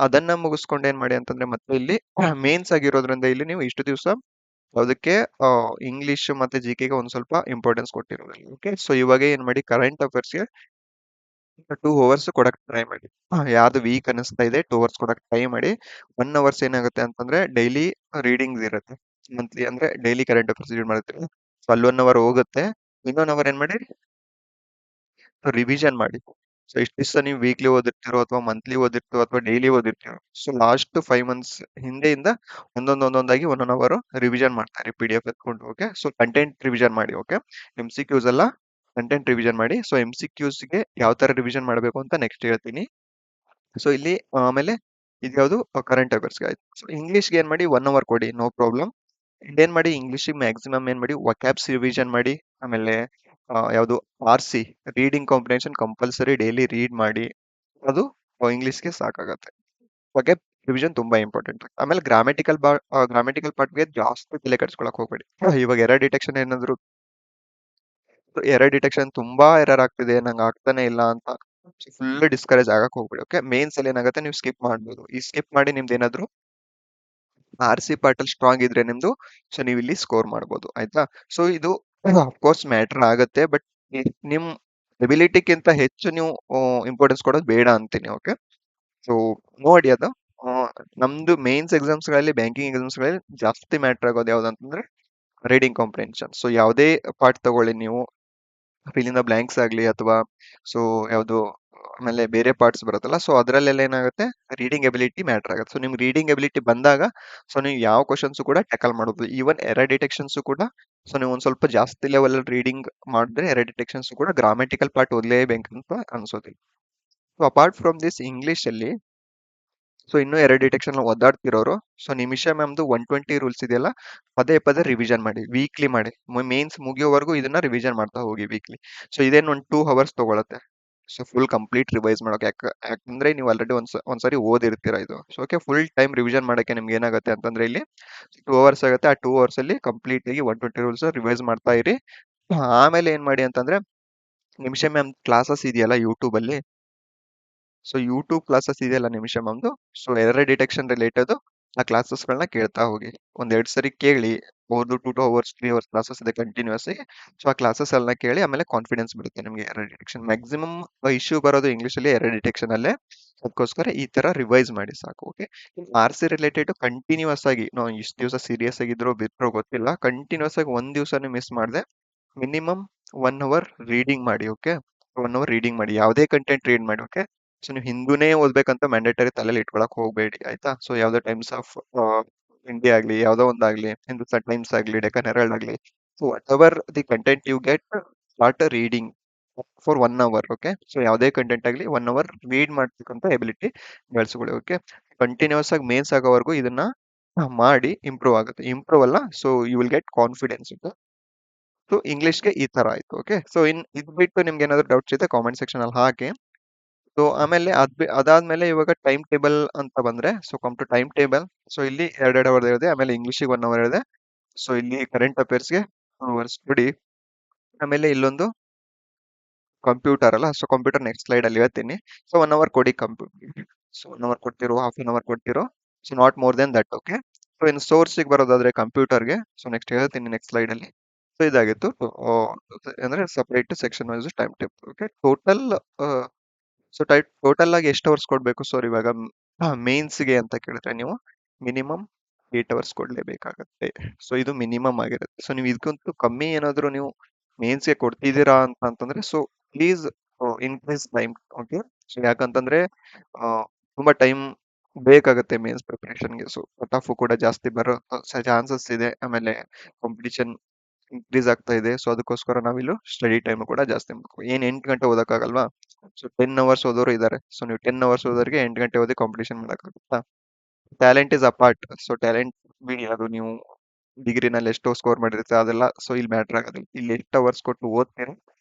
Speaker 1: ಅದನ್ನ ಮುಗಿಸ್ಕೊಂಡು ಏನ್ ಮಾಡಿ ಅಂತಂದ್ರೆ ಮತ್ತೆ ಇಲ್ಲಿ ಮೇನ್ಸ್ ಆಗಿರೋದ್ರಿಂದ ಇಲ್ಲಿ ನೀವು ಇಷ್ಟು ದಿವಸ ಅದಕ್ಕೆ ಇಂಗ್ಲಿಷ್ ಮತ್ತೆ ಜಿಕೆಗೆ ಒಂದ್ ಸ್ವಲ್ಪ ಇಂಪಾರ್ಟೆನ್ಸ್ ಕೊಟ್ಟಿರೋದು. ಓಕೆ. ಸೊ ಇವಾಗ ಏನ್ ಮಾಡಿ ಕರೆಂಟ್ ಅಫೇರ್ಸ್ಗೆ 2 ಅವರ್ಸ್ ಕೊಡಕ್ ಟ್ರೈ ಮಾಡಿ. ಯಾವ್ದು ವೀಕ್ ಅನಿಸ್ತಾ ಇದೆ 2 ಅವರ್ಸ್ ಕೊಡಕ್ ಟ್ರೈ ಮಾಡಿ. 1 ಅವರ್ಸ್ ಏನಾಗುತ್ತೆ ಅಂತಂದ್ರೆ ಡೈಲಿ ರೀಡಿಂಗ್ಸ್ ಇರುತ್ತೆ. ಮಂತ್ಲಿ ಅಂದ್ರೆ ಡೈಲಿ ಕರೆಂಟ್ ಅಫೇರ್ಸ್ ರೀಡ್ ಮಾಡ್ತೀವಿ. ಸೊ ಅಲ್ಲಿ 1 ಅವರ್ ಹೋಗುತ್ತೆ. ಇನ್ನೊಂದ್ ಅವರ್ ಏನ್ ಮಾಡಿ ರಿವಿಷನ್ ಮಾಡಿ. ಸೊ ಇಷ್ಟು ದಿವಸ ನೀವು ವೀಕ್ಲಿ ಓದಿರ್ತೀರೋ ಅಥವಾ ಮಂತ್ಲಿ ಓದಿರ್ತೀರೋ ಅಥವಾ ಡೈಲಿ ಓದಿರ್ತೀರೋ, ಸೊ ಲಾಸ್ಟ್ 5 months ಹಿಂದೆಯಿಂದ ಒಂದೊಂದಾಗಿ 1 ಅವರ್ ರಿವಿಷನ್ ಮಾಡ್ತಾರೆ ಪಿ ಡಿ ಎಫ್ ಎತ್ಕೊಂಡು. ಓಕೆ. ಸೊ ಕಂಟೆಂಟ್ ರಿವಿಷನ್ ಮಾಡಿ. ಓಕೆ. MCQs ಅಲ್ಲ, ಕಂಟೆಂಟ್ ರಿವಿಷನ್ ಮಾಡಿ. ಸೊ MCQs ಗೆ ಯಾವ ತರ ರಿವಿಷನ್ ಮಾಡಬೇಕು ಅಂತ ನೆಕ್ಸ್ಟ್ ಹೇಳ್ತೀನಿ. ಸೊ ಇಲ್ಲಿ ಆಮೇಲೆ ಇದ್ಯಾವುದು ಕರೆಂಟ್ ಅಫೇರ್ಸ್ಗೆ ಆಯ್ತು. ಸೊ ಇಂಗ್ಲಿಷ್ಗೆ ಏನ್ ಮಾಡಿ 1 ಅವರ್ ಕೊಡಿ, ನೋ ಪ್ರಾಬ್ಲಮ್. ಏನ್ ಮಾಡಿ ಇಂಗ್ಲಿಷಿಗೆ ಮ್ಯಾಕ್ಸಿಮಮ್ ಏನ್ ಮಾಡಿ ವಕ್ಯಾಬ್ಸ್ ರಿವಿಷನ್ ಮಾಡಿ. ಆಮೇಲೆ ಯಾವುದು RC reading comprehension compulsory daily read ಮಾಡಿ. ಅದು ಇಂಗ್ಲಿಷ್ಗೆ ಸಾಕಾಗತ್ತೆ. ವಕ್ಯಾಬ್ ರಿವಿಷನ್ ತುಂಬಾ ಇಂಪಾರ್ಟೆಂಟ್. ಆಮೇಲೆ ಗ್ರಾಮೆಟಿಕಲ್ ಪಾರ್ಟ್ಗೆ ಜಾಸ್ತಿ ತಲೆ ಕೆಡಿಸ್ಕೊಳಕ್ ಹೋಗ್ಬೇಡಿ. ಇವಾಗ ಎರರ್ ಡಿಟೆಕ್ಷನ್ ಏನಾದ್ರು ಎರರ್ ಡಿಟೆಕ್ಷನ್ ತುಂಬಾ ಎರರ್ ಆಗ್ತಿದೆ, ನಂಗೆ ಆಗ್ತಾನೆ ಇಲ್ಲ ಅಂತ ಫುಲ್ ಡಿಸ್ಕರೇಜ್ ಆಗಕ್ ಹೋಗ್ಬೇಡಿ. ಓಕೆ. ಮೇನ್ಸ್ ಅಲ್ಲಿ ಏನಾಗುತ್ತೆ ನೀವು ಸ್ಕಿಪ್ ಮಾಡ್ಬೋದು. ಈ ಸ್ಕಿಪ್ ಮಾಡಿ ನಿಮ್ದು ಏನಾದ್ರು RC ಪಾರ್ಟ್ ಅಲ್ಲಿ ಸ್ಟ್ರಾಂಗ್ ಇದ್ರೆ ನಿಮ್ದು, ಸೊ ನೀವು ಇಲ್ಲಿ ಸ್ಕೋರ್ ಮಾಡ್ಬೋದು. ಆಯ್ತಾ. ಸೊ ಇದು ಅಫ್ಕೋರ್ಸ್ ಮ್ಯಾಟರ್ ಆಗುತ್ತೆ, ಬಟ್ ನಿಮ್ ಎಬಿಲಿಟಿಗಿಂತ ಹೆಚ್ಚು ನೀವು ಇಂಪಾರ್ಟೆನ್ಸ್ ಕೊಡೋದು ಬೇಡ ಅಂತೀನಿ. ಓಕೆ. ಸೊ ನೋಡಿ ಅದು ಆ, ನಮ್ದು ಮೇನ್ಸ್ ಎಕ್ಸಾಮ್ಸ್ ಗಳಲ್ಲಿ, ಬ್ಯಾಂಕಿಂಗ್ ಎಕ್ಸಾಮ್ಸ್ ಗಳಲ್ಲಿ ಜಾಸ್ತಿ ಮ್ಯಾಟರ್ ಆಗೋದು ಯಾವ್ದಂತಂದ್ರೆ ರೀಡಿಂಗ್ ಕಾಂಪ್ರಿಹೆನ್ಷನ್. ಸೊ ಯಾವುದೇ ಪಾರ್ಟ್ ತಗೊಳ್ಳಿ ನೀವು, ಫಿಲ್ ಇನ್ ದ ಬ್ಲಾಂಕ್ಸ್ ಆಗ್ಲಿ ಅಥವಾ ಸೊ ಯಾವುದು ಆಮೇಲೆ ಬೇರೆ ಪಾರ್ಟ್ಸ್ ಬರುತ್ತಲ್ಲ, ಸೊ ಅದರಲ್ಲೆಲ್ಲ ಏನಾಗುತ್ತೆ ರೀಡಿಂಗ್ ಎಬಿಲಿಟಿ ಮ್ಯಾಟರ್ ಆಗುತ್ತೆ. ಸೊ ನಿಮ್ಗೆ ರೀಡಿಂಗ್ ಎಬಿಲಿಟಿ ಬಂದಾಗ ಸೊ ನೀವು ಯಾವ ಕ್ವಶನ್ಸ್ ಕೂಡ ಟ್ಯಾಕಲ್ ಮಾಡಬಹುದು. ಈವನ್ ಎರರ್ ಡಿಟೆಕ್ಷನ್ಸ್ ಕೂಡ ಸೊ ನೀವು ಒಂದ್ ಸ್ವಲ್ಪ ಜಾಸ್ತಿ ಲೆವೆಲ್ ರೀಡಿಂಗ್ ಮಾಡಿದ್ರೆ ಎರರ್ ಡಿಟೆಕ್ಷನ್ಸ್ ಕೂಡ ಗ್ರಾಮೆಟಿಕಲ್ ಪಾರ್ಟ್ ಓದಲೇಬೇಕಂತ ಅನ್ಸೋದಿಲ್ಲ. So apart from this English ಅಲ್ಲಿ ಸೊ ಇನ್ನೂ ಎರರ್ ಡಿಟೆಕ್ಷನ್ ಒದ್ದಾಡ್ತಿರೋರು, ಸೊ ನಿಮಿಷ ಮ್ಯಾಮ್ದು 120 ರೂಲ್ಸ್ ಇದೆಯಲ್ಲ, ಪದೇ ಪದೇ ರಿವಿಷನ್ ಮಾಡಿ, ವೀಕ್ಲಿ ಮಾಡಿ. ಮೇನ್ಸ್ ಮುಗಿಯೋವರೆಗೂ ಇದನ್ನ ರಿವಿಷನ್ ಮಾಡ್ತಾ ಹೋಗಿ ವೀಕ್ಲಿ. ಸೊ ಇದೇನು ಒಂದು 2 ಅವರ್ಸ್ ತಗೊಳತ್ತೆ. ಸೊ ಫುಲ್ ಕಂಪ್ಲೀಟ್ ರಿವೈಸ್ ಮಾಡೋಕೆ. ಯಾಕಂದ್ರೆ ನೀವು ಆಲ್ರೆಡಿ ಒಂದ್ಸರಿ ಓದಿರ್ತೀರಾ ಇದು. So okay. Full time revision ಮಾಡಕ್ಕೆ ನಿಮ್ಗೆ ಏನಾಗುತ್ತೆ ಅಂತಂದ್ರೆ ಇಲ್ಲಿ 2 ಅವರ್ಸ್ ಆಗುತ್ತೆ. ಆ 2 ಅವರ್ಸ್ ಅಲ್ಲಿ ಕಂಪ್ಲೀಟ್ ಆಗಿ 120 ರೂಲ್ಸ್ ರಿವೈಸ್ ಮಾಡ್ತಾ ಇರಿ. ಆಮೇಲೆ ಏನ್ ಮಾಡಿ ಅಂತಂದ್ರೆ ನಿಮಿಷ ಮ್ಯಾಮ್ ಕ್ಲಾಸಸ್ ಇದೆಯಲ್ಲ ಯೂಟ್ಯೂಬ್ ಅಲ್ಲಿ, ಸೊ ಯೂಟ್ಯೂಬ್ ಕ್ಲಾಸಸ್ ಇದೆಯಲ್ಲ ನಿಮಿಷ ಮ್ಯಾಮ್ದು, ಸೊ ಎರರ್ ಡಿಟೆಕ್ಷನ್ ರಿಲೇಟೆಡ್ ಆ ಕ್ಲಾಸಸ್ಗಳನ್ನ ಕೇಳ್ತಾ ಹೋಗಿ. 1 2 ಸರಿ ಕೇಳಿ. ಅವ್ರದ್ದು 2 2 ಅವರ್ಸ್ 3 ಅವರ್ಸ್ ಕ್ಲಾಸಸ್ ಇದೆ ಕಂಟಿನ್ಯೂಸ್ ಆಗಿ. ಸೊ ಆ ಕ್ಲಾಸಸ್ ಎಲ್ಲ ಕೇಳಿ ಆಮೇಲೆ ಕಾನ್ಫಿಡೆನ್ಸ್ ಬರುತ್ತೆ ನಿಮಗೆ. ಎರರ್ ಡಿಟೆಕ್ಷನ್ ಮ್ಯಾಕ್ಸಿಮಮ್ ಇಶ್ಯೂ ಬರೋದು ಇಂಗ್ಲಿಷ್ ಅಲ್ಲಿ ಎರರ್ ಡಿಟೆಕ್ಷನ್ ಅಲ್ಲೇ. ಅದಕ್ಕೋಸ್ಕರ ಈ ತರ ರಿವೈಸ್ ಮಾಡಿ ಸಾಕು. ಓಕೆ. RC ರಿಲೇಟೆಡ್ ಕಂಟಿನ್ಯೂಸ್ ಆಗಿ ನಾವು ಇಷ್ಟು ದಿವಸ ಸೀರಿಯಸ್ ಆಗಿದ್ರು ಬಿಟ್ರೋ ಗೊತ್ತಿಲ್ಲ, ಕಂಟಿನ್ಯೂಸ್ ಆಗಿ ಒಂದ್ ದಿವಸನೂ ಮಿಸ್ ಮಾಡದೆ ಮಿನಿಮಮ್ 1 ಅವರ್ ರೀಡಿಂಗ್ ಮಾಡಿ. ಓಕೆ. 1 ಅವರ್ ರೀಡಿಂಗ್ ಮಾಡಿ, ಯಾವುದೇ ಕಂಟೆಂಟ್ ರೀಡ್ ಮಾಡಿ. ಓಕೆ. ಸೊ ನೀವು ಹಿಂದೂನೇ ಓದ್ಬೇಕಂತ ಮ್ಯಾಂಡೇಟರಿ ತಲೆಯಲ್ಲಿ ಇಟ್ಕೊಳಕ್ ಹೋಗ್ಬೇಡಿ. ಆಯ್ತಾ. ಸೊ ಯಾವ್ದೋ ಟೈಮ್ಸ್ ಆಫ್ ಇಂಡಿಯಾ ಆಗ್ಲಿ, ಯಾವ್ದೋ ಒಂದಾಗ್ಲಿ, ಹಿಂದೂಸ್ತಾನ್ ಟೈಮ್ಸ್ ಆಗ್ಲಿ, ಡೆಕ್ಕನ್ ಹೆರಾಲ್ಡ್ ಆಗ್ಲಿ, so whatever the content you get, start reading for 1 hour. Okay. So ಯಾವುದೇ ಕಂಟೆಂಟ್ ಆಗ್ಲಿ 1 ಅವರ್ ರೀಡ್ ಮಾಡ್ತಕ್ಕಂಥ ಎಬಿಲಿಟಿ ಬೆಳೆಸ್ಕೊಳ್ಳಿ. ಓಕೆ. ಕಂಟಿನ್ಯೂಸ್ ಆಗಿ ಮೇನ್ಸ್ ಆಗೋವರೆಗೂ ಇದನ್ನ ಮಾಡಿ ಇಂಪ್ರೂವ್ ಆಗುತ್ತೆ. ಇಂಪ್ರೂವ್ ಅಲ್ಲ, so you will get confidence. So ಇಂಗ್ಲಿಷ್ಗೆ ಈ ತರ ಆಯ್ತು. ಓಕೆ. ಸೊ ಇದು ಬಿಟ್ಟು ನಿಮ್ಗೆ ಏನಾದ್ರು ಡೌಟ್ಸ್ ಇದೆ ಕಾಮೆಂಟ್ ಸೆಕ್ಷನ್ ಅಲ್ಲಿ ಹಾಕಿ. ಸೊ ಆಮೇಲೆ ಅದಾದ್ಮೇಲೆ ಇವಾಗ ಟೈಮ್ ಟೇಬಲ್ ಅಂತ ಬಂದ್ರೆ, so come to time table. So ಇಲ್ಲಿ 2 2 ಅವರ್ ಇದೆ. ಆಮೇಲೆ ಇಂಗ್ಲಿಷಿಗೆ 1 ಅವರ್ ಇದೆ. ಸೊ ಇಲ್ಲಿ ಕರೆಂಟ್ ಅಫೇರ್ಸ್ಗೆ 2 ಅವರ್ಸ್ ಬಿಡಿ. ಆಮೇಲೆ ಇಲ್ಲೊಂದು ಕಂಪ್ಯೂಟರ್ ಅಲ್ಲ, ಸೊ ಕಂಪ್ಯೂಟರ್ ನೆಕ್ಸ್ಟ್ ಸ್ಲೈಡ್ ಅಲ್ಲಿ ಹೇಳ್ತೀನಿ. ಸೊ 1 ಅವರ್ ಕೊಡಿ ಕಂಪ್ಯೂಟರ್. ಸೊ 1 ಅವರ್ ಕೊಡ್ತಿರೋ, ½ ಕೊಡ್ತಿರೋ, so not more than that. Okay. So ಇನ್ನು ಸೋರ್ಸಿಗೆ ಬರೋದಾದ್ರೆ ಕಂಪ್ಯೂಟರ್ಗೆ, ಸೊ ನೆಕ್ಸ್ಟ್ ಹೇಳ್ತೀನಿ ನೆಕ್ಸ್ಟ್ ಸ್ಲೈಡ್ ಅಲ್ಲಿ. ಸೊ ಇದಾಗಿತ್ತು ಅಂದ್ರೆ separate section wise time table. Okay. So total ಆಗಿ ಎಷ್ಟು ಅವರ್ಸ್ ಕೊಡ್ಬೇಕು ಸರ್ ಇವಾಗ ಮೇನ್ಸ್ಗೆ ಅಂತ ಕೇಳಿದ್ರೆ ನೀವು ಮಿನಿಮಮ್ 8 ಅವರ್ಸ್ ಕೊಡ್ಲೇಬೇಕಾಗತ್ತೆ. ಸೊ ಇದು ಮಿನಿಮಮ್ ಆಗಿರುತ್ತೆ. ಸೊ ನೀವು ಇದಕ್ಕಂತೂ ಕಮ್ಮಿ ಏನಾದ್ರು ನೀವು ಮೇನ್ಸ್ಗೆ ಕೊಡ್ತಿದ್ದೀರಾ ಅಂತಂದ್ರೆ so please increase time. Okay, so ಯಾಕಂತಂದ್ರೆ ಆ, ತುಂಬಾ ಟೈಮ್ ಬೇಕಾಗುತ್ತೆ ಮೇನ್ಸ್ ಪ್ರಿಪರೇಷನ್ಗೆ. ಸೊ ಕಟ್ ಆಫ್ ಕೂಡ ಜಾಸ್ತಿ ಬರೋ ಚಾನ್ಸಸ್ ಇದೆ. ಆಮೇಲೆ ಕಾಂಪಿಟಿಷನ್ ಇನ್ಕ್ರೀಸ್ ಆಗ್ತಾ ಇದೆ. ಸೊ ಅದಕ್ಕೋಸ್ಕರ ನಾವಿಲ್ಲಿ ಸ್ಟಡಿ ಟೈಮ್ ಕೂಡ ಜಾಸ್ತಿ ಮಾಡ್ಕೋ. ಏನ್ 8 ಗಂಟೆ ಓದಕ್ಕಾಗಲ್ವಾ? ಸೊ 10 ಅವರ್ಸ್ ಓದೋರು ಇದ್ದಾರೆ. ಸೊ ನೀವು 10 ಅವರ್ಸ್ ಓದೋರಿಗೆ 8 ಗಂಟೆ ಓದಿ ಕಾಂಪಿಟಿಷನ್ ಮಾಡಕ್ಕಾಗುತ್ತಾ? Talent is apart. So talent ಬಿಡಿ, ಅದು ನೀವು ಡಿಗ್ರಿನಲ್ಲಿ ಎಷ್ಟೋ ಸ್ಕೋರ್ ಮಾಡಿರುತ್ತೆ ಅದೆಲ್ಲ ಸೊ ಇಲ್ಲಿ ಮ್ಯಾಟರ್ ಆಗೋದಿಲ್ಲ. ಇಲ್ಲಿ ಎಷ್ಟು ಅವರ್ಸ್ ಕೊಟ್ಟು ಓದ್ತೀರಿ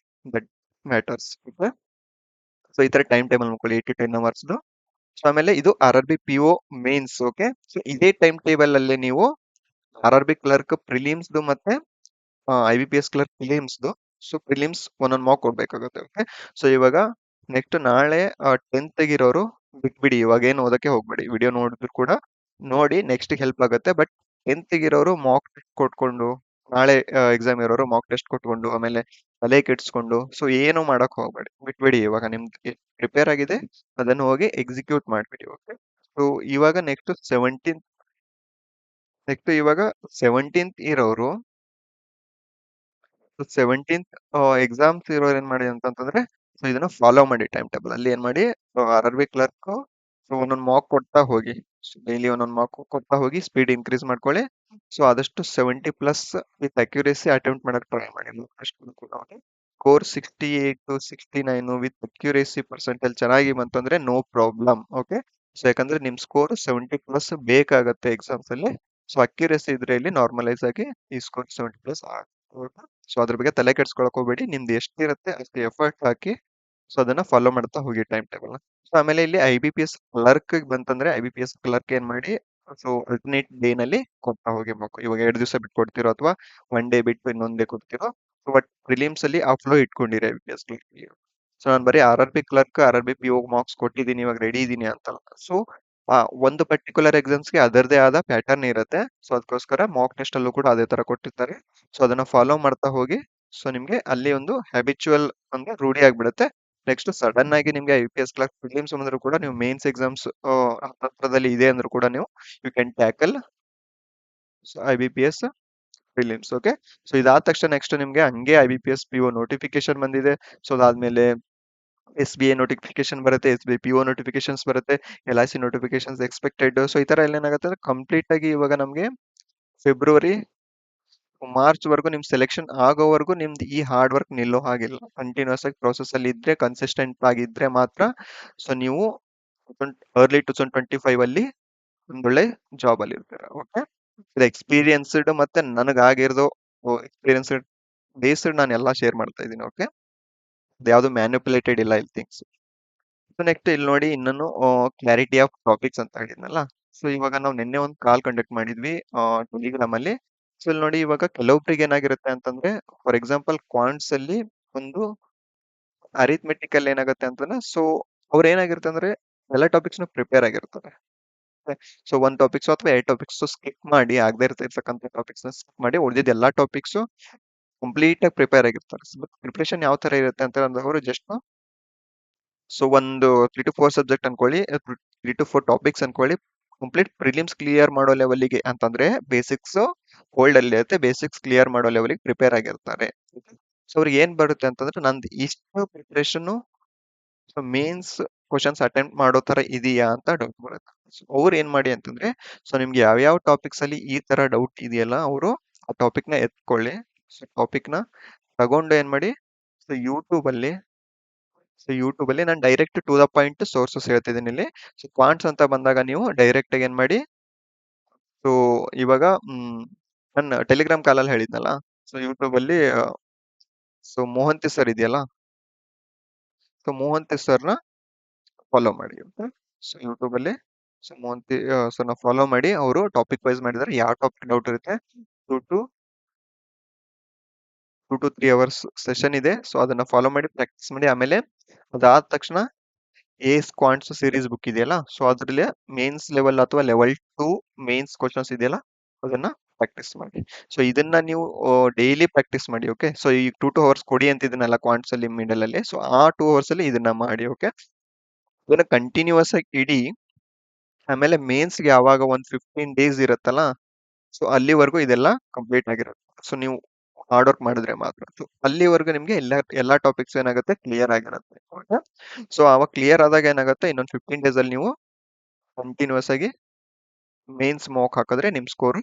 Speaker 1: ದಟ್ ಮ್ಯಾಟರ್ಸ್. ಸೊ ಈ ತರ ಟೈಮ್ ಟೇಬಲ್ ಮಾಡ್ಕೊಳ್ಳಿ 8 to 10 ಅವರ್ಸ್. ಸೊ ಆಮೇಲೆ ಇದು RRB PO mains. Okay, so ಇದೇ ಟೈಮ್ ಟೇಬಲ್ ಅಲ್ಲಿ ನೀವು RRB ಕ್ಲರ್ಕ್ ಪ್ರಿಲಿಮ್ಸ್ ಮತ್ತೆ IBPS ಕ್ಲರ್ಕ್ ಪ್ರಿಲಿಮ್ಸ್ದು. ಸೊ ಪ್ರಿಲಿಮ್ಸ್ ಒಂದೊಂದು ಮಾರ್ಕ್ ಕೊಡ್ಬೇಕಾಗುತ್ತೆ. ಓಕೆ, ಸೊ ಇವಾಗ ನೆಕ್ಸ್ಟ್ ನಾಳೆ 10th ಇರೋರು ಬಿಟ್ಬಿಡಿ, ಇವಾಗ ಏನು ಓದಕ್ಕೆ ಹೋಗ್ಬೇಡಿ. ವಿಡಿಯೋ ನೋಡಿದ್ರು ಕೂಡ ನೋಡಿ, ನೆಕ್ಸ್ಟ್ ಹೆಲ್ಪ್ ಆಗುತ್ತೆ. ಬಟ್ 10th ಇರೋರು ಮಾಕ್ ಟೆಸ್ಟ್ ಕೊಟ್ಕೊಂಡು, ನಾಳೆ ಎಕ್ಸಾಮ್ ಇರೋರು ಮಾಕ್ ಟೆಸ್ಟ್ ಕೊಟ್ಕೊಂಡು ಆಮೇಲೆ ತಲೆ ಕೆಡ್ಸ್ಕೊಂಡು ಸೊ ಏನು ಮಾಡಕ್ ಹೋಗ್ಬೇಡಿ, ಬಿಟ್ಬಿಡಿ. ಇವಾಗ ನಿಮ್ಗೆ ಪ್ರಿಪೇರ್ ಆಗಿದೆ ಅದನ್ನು ಹೋಗಿ ಎಕ್ಸಿಕ್ಯೂಟ್ ಮಾಡ್ಬಿಡಿ. ಓಕೆ, ಸೊ ಇವಾಗ ನೆಕ್ಸ್ಟ್ ಇವಾಗ 17th ಇರೋರು 17th ಎಕ್ಸಾಮ್ಸ್ ಇರೋರು ಏನ್ ಮಾಡಿ ಅಂತಂದ್ರೆ ಸೊ ಇದನ್ನ ಫಾಲೋ ಮಾಡಿ. ಟೈಮ್ ಟೇಬಲ್ ಅಲ್ಲಿ ಏನ್ ಮಾಡಿ, RRB ಕ್ಲರ್ಕ್ ಒಂದೊಂದು ಮಾಕ್ ಕೊಡ್ತಾ ಹೋಗಿ. ಡೈಲಿ ಒಂದೊಂದು ಮಾಕ್ ಕೊಡ್ತಾ ಹೋಗಿ, ಸ್ಪೀಡ್ ಇನ್ಕ್ರೀಸ್ ಮಾಡ್ಕೊಳ್ಳಿ. ಸೊ ಆದಷ್ಟು 70+ ವಿತ್ ಅಕ್ಯುರೇಸಿ ಅಟೆಂಪ್ಟ್ ಮಾಡಕ್ ಟ್ರೈ ಮಾಡಿ. Core 68 to 69 with accuracy percentage ಚೆನ್ನಾಗಿ ಬಂತಂದ್ರೆ ನೋ ಪ್ರಾಬ್ಲಮ್. ಓಕೆ, ಸೊ ಯಾಕಂದ್ರೆ ನಿಮ್ ಸ್ಕೋರ್ 70+ ಬೇಕಾಗತ್ತೆ ಎಕ್ಸಾಮ್ಸ್ ಅಲ್ಲಿ. ಸೊ ಅಕ್ಯುರೇಸಿ ಇದ್ರೆ ಇಲ್ಲಿ ನಾರ್ಮಲೈಸ್ ಆಗಿ ಈ ಸ್ಕೋರ್ 70+ ಆಗುತ್ತೆ. ಸೊ ಅದ್ರ ಬಗ್ಗೆ ತಲೆ ಕೆಡ್ಸ್ಕೊಳಕ್ ಹೋಗ್ಬೇಡಿ. ನಿಮ್ದು ಎಷ್ಟಿರುತ್ತೆ ಅಷ್ಟು ಎಫರ್ಟ್ ಹಾಕಿ ಸೊ ಅದನ್ನ ಫಾಲೋ ಮಾಡ್ತಾ ಹೋಗಿ ಟೈಮ್ ಟೇಬಲ್. ಸೊ ಆಮೇಲೆ ಇಲ್ಲಿ IBPS ಕ್ಲರ್ಕ್ ಬಂತಂದ್ರೆ IBPS ಕ್ಲರ್ಕ್ ಏನ್ ಮಾಡಿ, ಸೊ ಅಲ್ಟರ್ನೇಟ್ ಡೇ ನಲ್ಲಿ ಕೊಡ್ತಾ ಹೋಗಿ ಮಕ್ಕಳು. ಇವಾಗ 2 ದಿವಸ ಬಿಟ್ಟು ಕೊಡ್ತಿರೋ ಅಥವಾ 1 ಡೇ ಬಿಟ್ಟು ಇನ್ನೊಂದ್ ಡೇ ಕೊಡ್ತಿರೋ, ಬಟ್ ಪ್ರಿಲಿಮ್ಸ್ ಅಲ್ಲಿ ಆ ಫ್ಲೋ ಇಟ್ಕೊಂಡಿರಿ IBPS ಕ್ಲರ್ಕ್. ಸೊ ನಾನು ಬರೀ RRB clerk RRB PO marks ಕೊಟ್ಟಿದ್ದೀನಿ, ಇವಾಗ ರೆಡಿ ಇದೀನಿ ಅಂತಲ್ಲ. ಸೊ ಒಂದು ಪರ್ಟಿಕ್ಯುಲರ್ ಎಕ್ಸಾಮ್ಸ್ಗೆ ಅದರದೇ ಆದ ಪ್ಯಾಟರ್ನ್ ಇರುತ್ತೆ. ಸೊ ಅದಕ್ಕೋಸ್ಕರ ಮಾಕ್ ಟೆಸ್ಟ್ ಅಲ್ಲೂ ಕೂಡ ಅದೇ ತರ ಕೊಟ್ಟಿರ್ತಾರೆ. ಸೊ ಅದನ್ನ ಫಾಲೋ ಮಾಡ್ತಾ ಹೋಗಿ. ಸೊ ನಿಮ್ಗೆ ಅಲ್ಲಿ ಒಂದು ಹ್ಯಾಬಿಚುವಲ್ ಅಂದ್ರೆ ರೂಢಿ ಆಗ್ಬಿಡುತ್ತೆ. ನೆಕ್ಸ್ಟ್ ಸಡನ್ ಆಗಿ ನಿಮ್ಗೆ IPS ಕ್ಲರ್ಕ್ ಪ್ರಿಲಿಮ್ಸ್ ಬಂದ್ರು ಕೂಡ ನೀವು ಮೇನ್ಸ್ ಎಕ್ಸಾಮ್ಸ್ ಹತ್ರದಲ್ಲಿ ಇದೆ ಅಂದ್ರೂ ಕೂಡ ನೀವು you can tackle IBPS prelims. Okay, so ಇದಾದ ತಕ್ಷಣ ನೆಕ್ಸ್ಟ್ ನಿಮ್ಗೆ ಹಂಗೆ IBPS PO ನೋಟಿಫಿಕೇಶನ್ ಬಂದಿದೆ. ಸೊ ಅದಾದ್ಮೇಲೆ SBI ನೋಟಿಫಿಕೇಶನ್ ಬರುತ್ತೆ, SBI PO ನೋಟಿಫಿಕೇಶನ್ಸ್ ಬರುತ್ತೆ, LIC ನೋಟಿಫಿಕೇಶನ್ಸ್ ಎಕ್ಸ್ಪೆಕ್ಟೆಡ್. ಸೊ ಈ ತರ ಎಲ್ಲ ಏನಾಗುತ್ತೆ ಅಂದ್ರೆ ಕಂಪ್ಲೀಟ್ ಆಗಿ ಇವಾಗ ನಮ್ಗೆ ಫೆಬ್ರವರಿ ಮಾರ್ಚ್ ವರ್ಗು ನಿಮ್ ಸೆಲೆಕ್ಷನ್ ಆಗೋವರೆಗೂ ನಿಮ್ದು ಈ ಹಾರ್ಡ್ ವರ್ಕ್ ನಿಲ್ಲೋ ಹಾಗಿಲ್ಲ. ಕಂಟಿನ್ಯೂಸ್ ಆಗಿ ಪ್ರೋಸೆಸ್ ಅಲ್ಲಿ ಇದ್ರೆ, ಕನ್ಸಿಸ್ಟೆಂಟ್ ಆಗಿದ್ರೆ ಮಾತ್ರ ಸೊ ನೀವು ಅರ್ಲಿ 2025 ಅಲ್ಲಿ ಒಂದೊಳ್ಳೆ ಜಾಬ್ ಅಲ್ಲಿ ಇರ್ತೀರ. ಓಕೆ, ಇದು ಎಕ್ಸ್ಪೀರಿಯನ್ಸ್ಡ್ ಮತ್ತೆ ನನಗಾಗಿರೋದು ಎಕ್ಸ್ಪೀರಿಯನ್ಸ್ಡ್ ಬೇಸ್ಡ್ ನಾನು ಎಲ್ಲ ಶೇರ್ ಮಾಡ್ತಾ ಇದ್ದೀನಿ. ಓಕೆ, ಯಾವ್ದು ಮ್ಯಾನಿಪುಲೇಟೆಡ್ ಇಲ್ಲ ಇಲ್ಲಿ ಥಿಂಗ್ಸ್. ಸೊ ನೆಕ್ಸ್ಟ್ ಇಲ್ಲಿ ನೋಡಿ, ಇನ್ನೊಂದು ಕ್ಲಾರಿಟಿ ಆಫ್ ಟಾಪಿಕ್ಸ್ ಅಂತ ಹೇಳಿದ್ನಲ್ಲ. ಸೊ ಇವಾಗ ನಾವು ನಿನ್ನೆ ಒಂದು ಕಾಲ್ ಕಂಡಕ್ಟ್ ಮಾಡಿದ್ವಿ ಟೆಲಿಗ್ರಾಮ್ ಅಲ್ಲಿ. ಸೊ ಇಲ್ಲಿ ನೋಡಿ, ಇವಾಗ ಕೆಲವೊಬ್ರಿಗೆ ಏನಾಗಿರುತ್ತೆ ಅಂತಂದ್ರೆ, ಫಾರ್ ಎಕ್ಸಾಂಪಲ್ ಕ್ವಾಂಟ್ಸ್ ಅಲ್ಲಿ ಒಂದು ಅರಿಥಮೆಟಿಕ್ ಅಲ್ಲಿ ಏನಾಗುತ್ತೆ ಅಂತಂದ್ರೆ, ಸೊ ಅವ್ರು ಏನಾಗಿರುತ್ತೆ ಅಂದ್ರೆ ಎಲ್ಲ ಟಾಪಿಕ್ಸ್ ಪ್ರಿಪೇರ್ ಆಗಿರ್ತಾರೆ. ಸೊ ಒಂದ್ ಟಾಪಿಕ್ಸ್ ಅಥವಾ 2 ಟಾಪಿಕ್ಸ್ ಸ್ಕಿಪ್ ಮಾಡಿ, ಆಗದೆ ಇರ್ತಕ್ಕಂಥ ಟಾಪಿಕ್ಸ್ ಸ್ಕಿಪ್ ಮಾಡಿ ಉಳಿದಿದ್ದ ಎಲ್ಲಾ ಟಾಪಿಕ್ಸ್ ಕಂಪ್ಲೀಟ್ ಆಗಿ ಪ್ರಿಪೇರ್ ಆಗಿರ್ತಾರೆ. ಪ್ರಿಪರೇಷನ್ ಯಾವ ತರ ಇರುತ್ತೆ ಅಂತ ಅಂದ್ರೆ, ಅವರು ಜಸ್ಟ್ ಸೊ ಒಂದು 3 to 4 ಸಬ್ಜೆಕ್ಟ್ ಅನ್ಕೊಳ್ಳಿ, 3 to 4 ಟಾಪಿಕ್ಸ್ ಅನ್ಕೊಳ್ಳಿ, ಕಂಪ್ಲೀಟ್ ಪ್ರಿಲಿಮ್ಸ್ ಕ್ಲಿಯರ್ ಮಾಡೋ ಲೆವೆಲ್ಗೆ ಅಂತಂದ್ರೆ ಬೇಸಿಕ್ಸ್ ಹೋಲ್ಡ್ ಅಲ್ಲಿ ಇರುತ್ತೆ, ಬೇಸಿಕ್ಸ್ ಕ್ಲಿಯರ್ ಮಾಡೋ ಲೆವೆಲ್ಗೆ ಪ್ರಿಪೇರ್ ಆಗಿರ್ತಾರೆ. ಸೊ ಅವ್ರಿಗೆ ಏನ್ ಬರುತ್ತೆ ಅಂತಂದ್ರೆ, ನಂದು ಇಷ್ಟು preparation so mains questions attempt ಮಾಡೋ ತರ ಇದೆಯಾ ಅಂತ ಡೌಟ್ ಬರುತ್ತೆ. ಸೊ ಅವ್ರು ಏನ್ ಮಾಡಿ ಅಂತಂದ್ರೆ, ಸೊ ನಿಮ್ಗೆ ಯಾವ್ಯಾವ ಟಾಪಿಕ್ಸ್ ಅಲ್ಲಿ ಈ ತರ ಡೌಟ್ ಇದೆಯಲ್ಲ, ಅವರು ಆ ಟಾಪಿಕ್ ನ ಎತ್ಕೊಳ್ಳಿ. ಸೊ ಟಾಪಿಕ್ ನ ತಗೊಂಡು ಏನ್ ಮಾಡಿ, ಸೊ ಯೂಟ್ಯೂಬ್ ಅಲ್ಲಿ ನಾನು direct to the point sources ಹೇಳ್ತಿದ್ದೀನಿ ಇಲ್ಲಿ. ಸೊ ಕ್ವಾಂಟ್ಸ್ ಅಂತ ಬಂದಾಗ ನೀವು ಡೈರೆಕ್ಟ್ ಆಗಿ ಏನ್ ಮಾಡಿ, ಸೊ ಇವಾಗ ನನ್ನ ಟೆಲಿಗ್ರಾಮ್ ಕಾಲಲ್ಲಿ ಹೇಳಿದ್ನಲ್ಲ, ಸೊ ಯೂಟ್ಯೂಬ್ ಅಲ್ಲಿ ಸೊ ಮೋಹಂತಿ ಸರ್ ಇದೆಯಲ್ಲ, ಸೊ ಮೋಹಂತಿ ಸರ್ನ ಫಾಲೋ ಮಾಡಿ. ಸೊ ಯೂಟ್ಯೂಬ್ ಅಲ್ಲಿ ಸೊ ಮೋಹಂತಿ ಸರ್ನ ಫಾಲೋ ಮಾಡಿ. ಅವರು ಟಾಪಿಕ್ ವೈಸ್ ಮಾಡಿದ್ದಾರೆ, ಯಾವ ಟಾಪಿಕ್ ಡೌಟ್ ಇರುತ್ತೆ. 2 to 3 hours ಸೆಷನ್ ಇದೆ. ಸೊ ಅದನ್ನ ಫಾಲೋ ಮಾಡಿ ಪ್ರಾಕ್ಟೀಸ್ ಮಾಡಿ. ಆಮೇಲೆ ಅದಾದ ತಕ್ಷಣ ಕ್ವಾಂಟ್ಸ್ ಸೀರೀಸ್ ಬುಕ್ ಇದೆಯಲ್ಲ, ಸೊ ಅದ್ರಲ್ಲಿ ಮೇನ್ಸ್ ಲೆವೆಲ್ ಅಥವಾ ಲೆವೆಲ್ 2 ಮೇನ್ಸ್ ಕ್ವಶನ್ಸ್ ಇದೆಯಲ್ಲ, ಅದನ್ನ ಪ್ರಾಕ್ಟೀಸ್ ಮಾಡಿ. ಸೊ ಇದನ್ನ ನೀವು ಡೈಲಿ ಪ್ರಾಕ್ಟೀಸ್ ಮಾಡಿ. ಓಕೆ, ಸೊ ಈ 2 hours ಕೊಡಿ ಅಂತ ಇದನ್ನೆಲ್ಲ ಕ್ವಾಂಟ್ಸ್ ಅಲ್ಲಿ ಮಿಡಲ್ ಅಲ್ಲಿ, ಸೊ ಆ 2 hours ಅಲ್ಲಿ ಇದನ್ನ ಮಾಡಿ. ಓಕೆ, ಇದನ್ನ ಕಂಟಿನ್ಯೂಸ್ ಆಗಿ ಇಡಿ. ಆಮೇಲೆ ಮೇನ್ಸ್ಗೆ ಯಾವಾಗ ಒಂದು 15 ಡೇಸ್ ಇರುತ್ತಲ್ಲ, ಸೊ ಅಲ್ಲಿವರೆಗೂ ಇದೆಲ್ಲ ಕಂಪ್ಲೀಟ್ ಆಗಿರುತ್ತೆ. ಸೊ ನೀವು ಹಾರ್ಡ್ ವರ್ಕ್ ಮಾಡಿದ್ರೆ ಮಾತ್ರ. ಸೊ ಅಲ್ಲಿವರೆಗೂ ನಿಮ್ಗೆ ಎಲ್ಲಾ ಟಾಪಿಕ್ಸ್ ಏನಾಗುತ್ತೆ ಕ್ಲಿಯರ್ ಆಗಿರುತ್ತೆ. ಸೊ ಅವಾಗ ಕ್ಲಿಯರ್ ಆದಾಗ ಏನಾಗುತ್ತೆ, ಇನ್ನೊಂದು 15 ಡೇಸ್ ಅಲ್ಲಿ ನೀವು ಕಂಟಿನ್ಯೂಸ್ ಆಗಿ ಮೇನ್ಸ್ ಮಾಕ್ ಹಾಕಿದ್ರೆ ನಿಮ್ ಸ್ಕೋರ್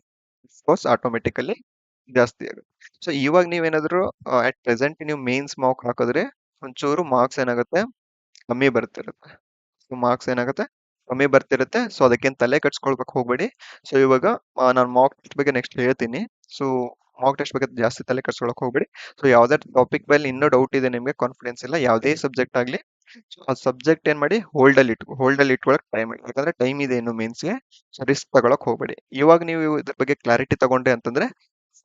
Speaker 1: ಕೋರ್ಸ್ ಆಟೋಮೆಟಿಕಲಿ ಜಾಸ್ತಿ ಆಗುತ್ತೆ. ಸೊ ಇವಾಗ ನೀವೇನಾದ್ರು ಅಟ್ ಪ್ರೆಸೆಂಟ್ ನೀವು ಮೇನ್ಸ್ ಮಾಕ್ ಹಾಕಿದ್ರೆ ಒಂಚೂರು ಮಾರ್ಕ್ಸ್ ಏನಾಗುತ್ತೆ ಕಮ್ಮಿ ಬರ್ತಿರುತ್ತೆ. ಸೊ ಮಾರ್ಕ್ಸ್ ಏನಾಗುತ್ತೆ ಕಮ್ಮಿ ಬರ್ತಿರುತ್ತೆ. ಸೊ ಅದಕ್ಕೇನು ತಲೆ ಕೆಡ್ಸ್ಕೊಳ್ಬೇಕು ಹೋಗ್ಬೇಡಿ. ಸೊ ಇವಾಗ ನಾನು ಮಾಕ್ ಟೆಸ್ಟ್ ಬಗ್ಗೆ ನೆಕ್ಸ್ಟ್ ಹೇಳ್ತೀನಿ. ಸೊ ಮಾಕ್ ಟೆಸ್ಟ್ ಬಗ್ಗೆ ಜಾಸ್ತಿ ತಲೆ ಕೆಡ್ಸ್ಕೊಳಕ್ ಹೋಗ್ಬೇಡಿ. ಸೊ ಯಾವ್ದೇ ಟಾಪಿಕ್ ಮೇಲೆ ಇನ್ನೂ ಡೌಟ್ ಇದೆ, ನಿಮಗೆ ಕಾನ್ಫಿಡೆನ್ಸ್ ಇಲ್ಲ, ಯಾವುದೇ ಸಬ್ಜೆಕ್ಟ್ ಆಗಲಿ, ಸೊ ಆ ಸಬ್ಜೆಕ್ಟ್ ಏನ್ ಮಾಡಿ ಹೋಲ್ಡ್ ಅಲ್ಲಿ ಇಟ್ಕೊಳಕ್ ಟೈಮ್ ಇದೆ, ಯಾಕಂದ್ರೆ ಟೈಮ್ ಇದೆ ಇನ್ನು ಮೇನ್ಸ್ಗೆ. ಸೊ ರಿಸ್ಕ್ ತಗೊಳಕ್ ಹೋಗ್ಬೇಡಿ. ಇವಾಗ ನೀವು ಇದ್ರ ಬಗ್ಗೆ ಕ್ಲಾರಿಟಿ ತಗೊಂಡೆ ಅಂತಂದ್ರೆ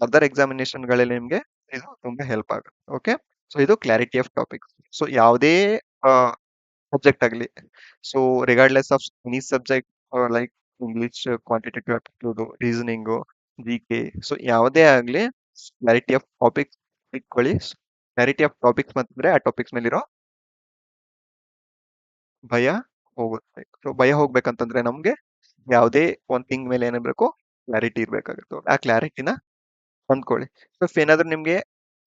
Speaker 1: ಫರ್ದರ್ ಎಕ್ಸಾಮಿನೇಷನ್ ಗಳಲ್ಲಿ ನಿಮ್ಗೆ ಇದು ತುಂಬಾ ಹೆಲ್ಪ್ ಆಗುತ್ತೆ. ಓಕೆ, ಸೊ ಇದು ಕ್ಲಾರಿಟಿ ಆಫ್ ಟಾಪಿಕ್. ಸೊ ಯಾವುದೇ ಸಬ್ಜೆಕ್ಟ್ ಆಗಲಿ, so regardless of any subject, like English, quantitative aptitude, reasoning, GK, so ಯಾವುದೇ ಆಗಲಿ ಕ್ಲಾರಿಟಿ ಆಫ್ ಟಾಪಿಕ್ಸ್ ಇಟ್ಕೊಳ್ಳಿ. ಕ್ಲಾರಿಟಿ ಆಫ್ ಟಾಪಿಕ್ಸ್ ಅಂತಂದ್ರೆ ಆ ಟಾಪಿಕ್ಸ್ ಮೇಲಿರೋ ಭಯ ಹೋಗುತ್ತೆ. ಸೊ ಭಯ ಹೋಗ್ಬೇಕಂತಂದ್ರೆ ನಮ್ಗೆ ಯಾವುದೇ ಒಂದ್ ಥಿಂಗ್ ಮೇಲೆ ಏನಿರ್ಬೇಕು, ಕ್ಲಾರಿಟಿ ಇರ್ಬೇಕಾಗುತ್ತೆ. ಆ ಕ್ಲಾರಿಟಿನ ಹೊಂದ್ಕೊಳ್ಳಿ. ಸೊ ಏನಾದ್ರೂ ನಿಮ್ಗೆ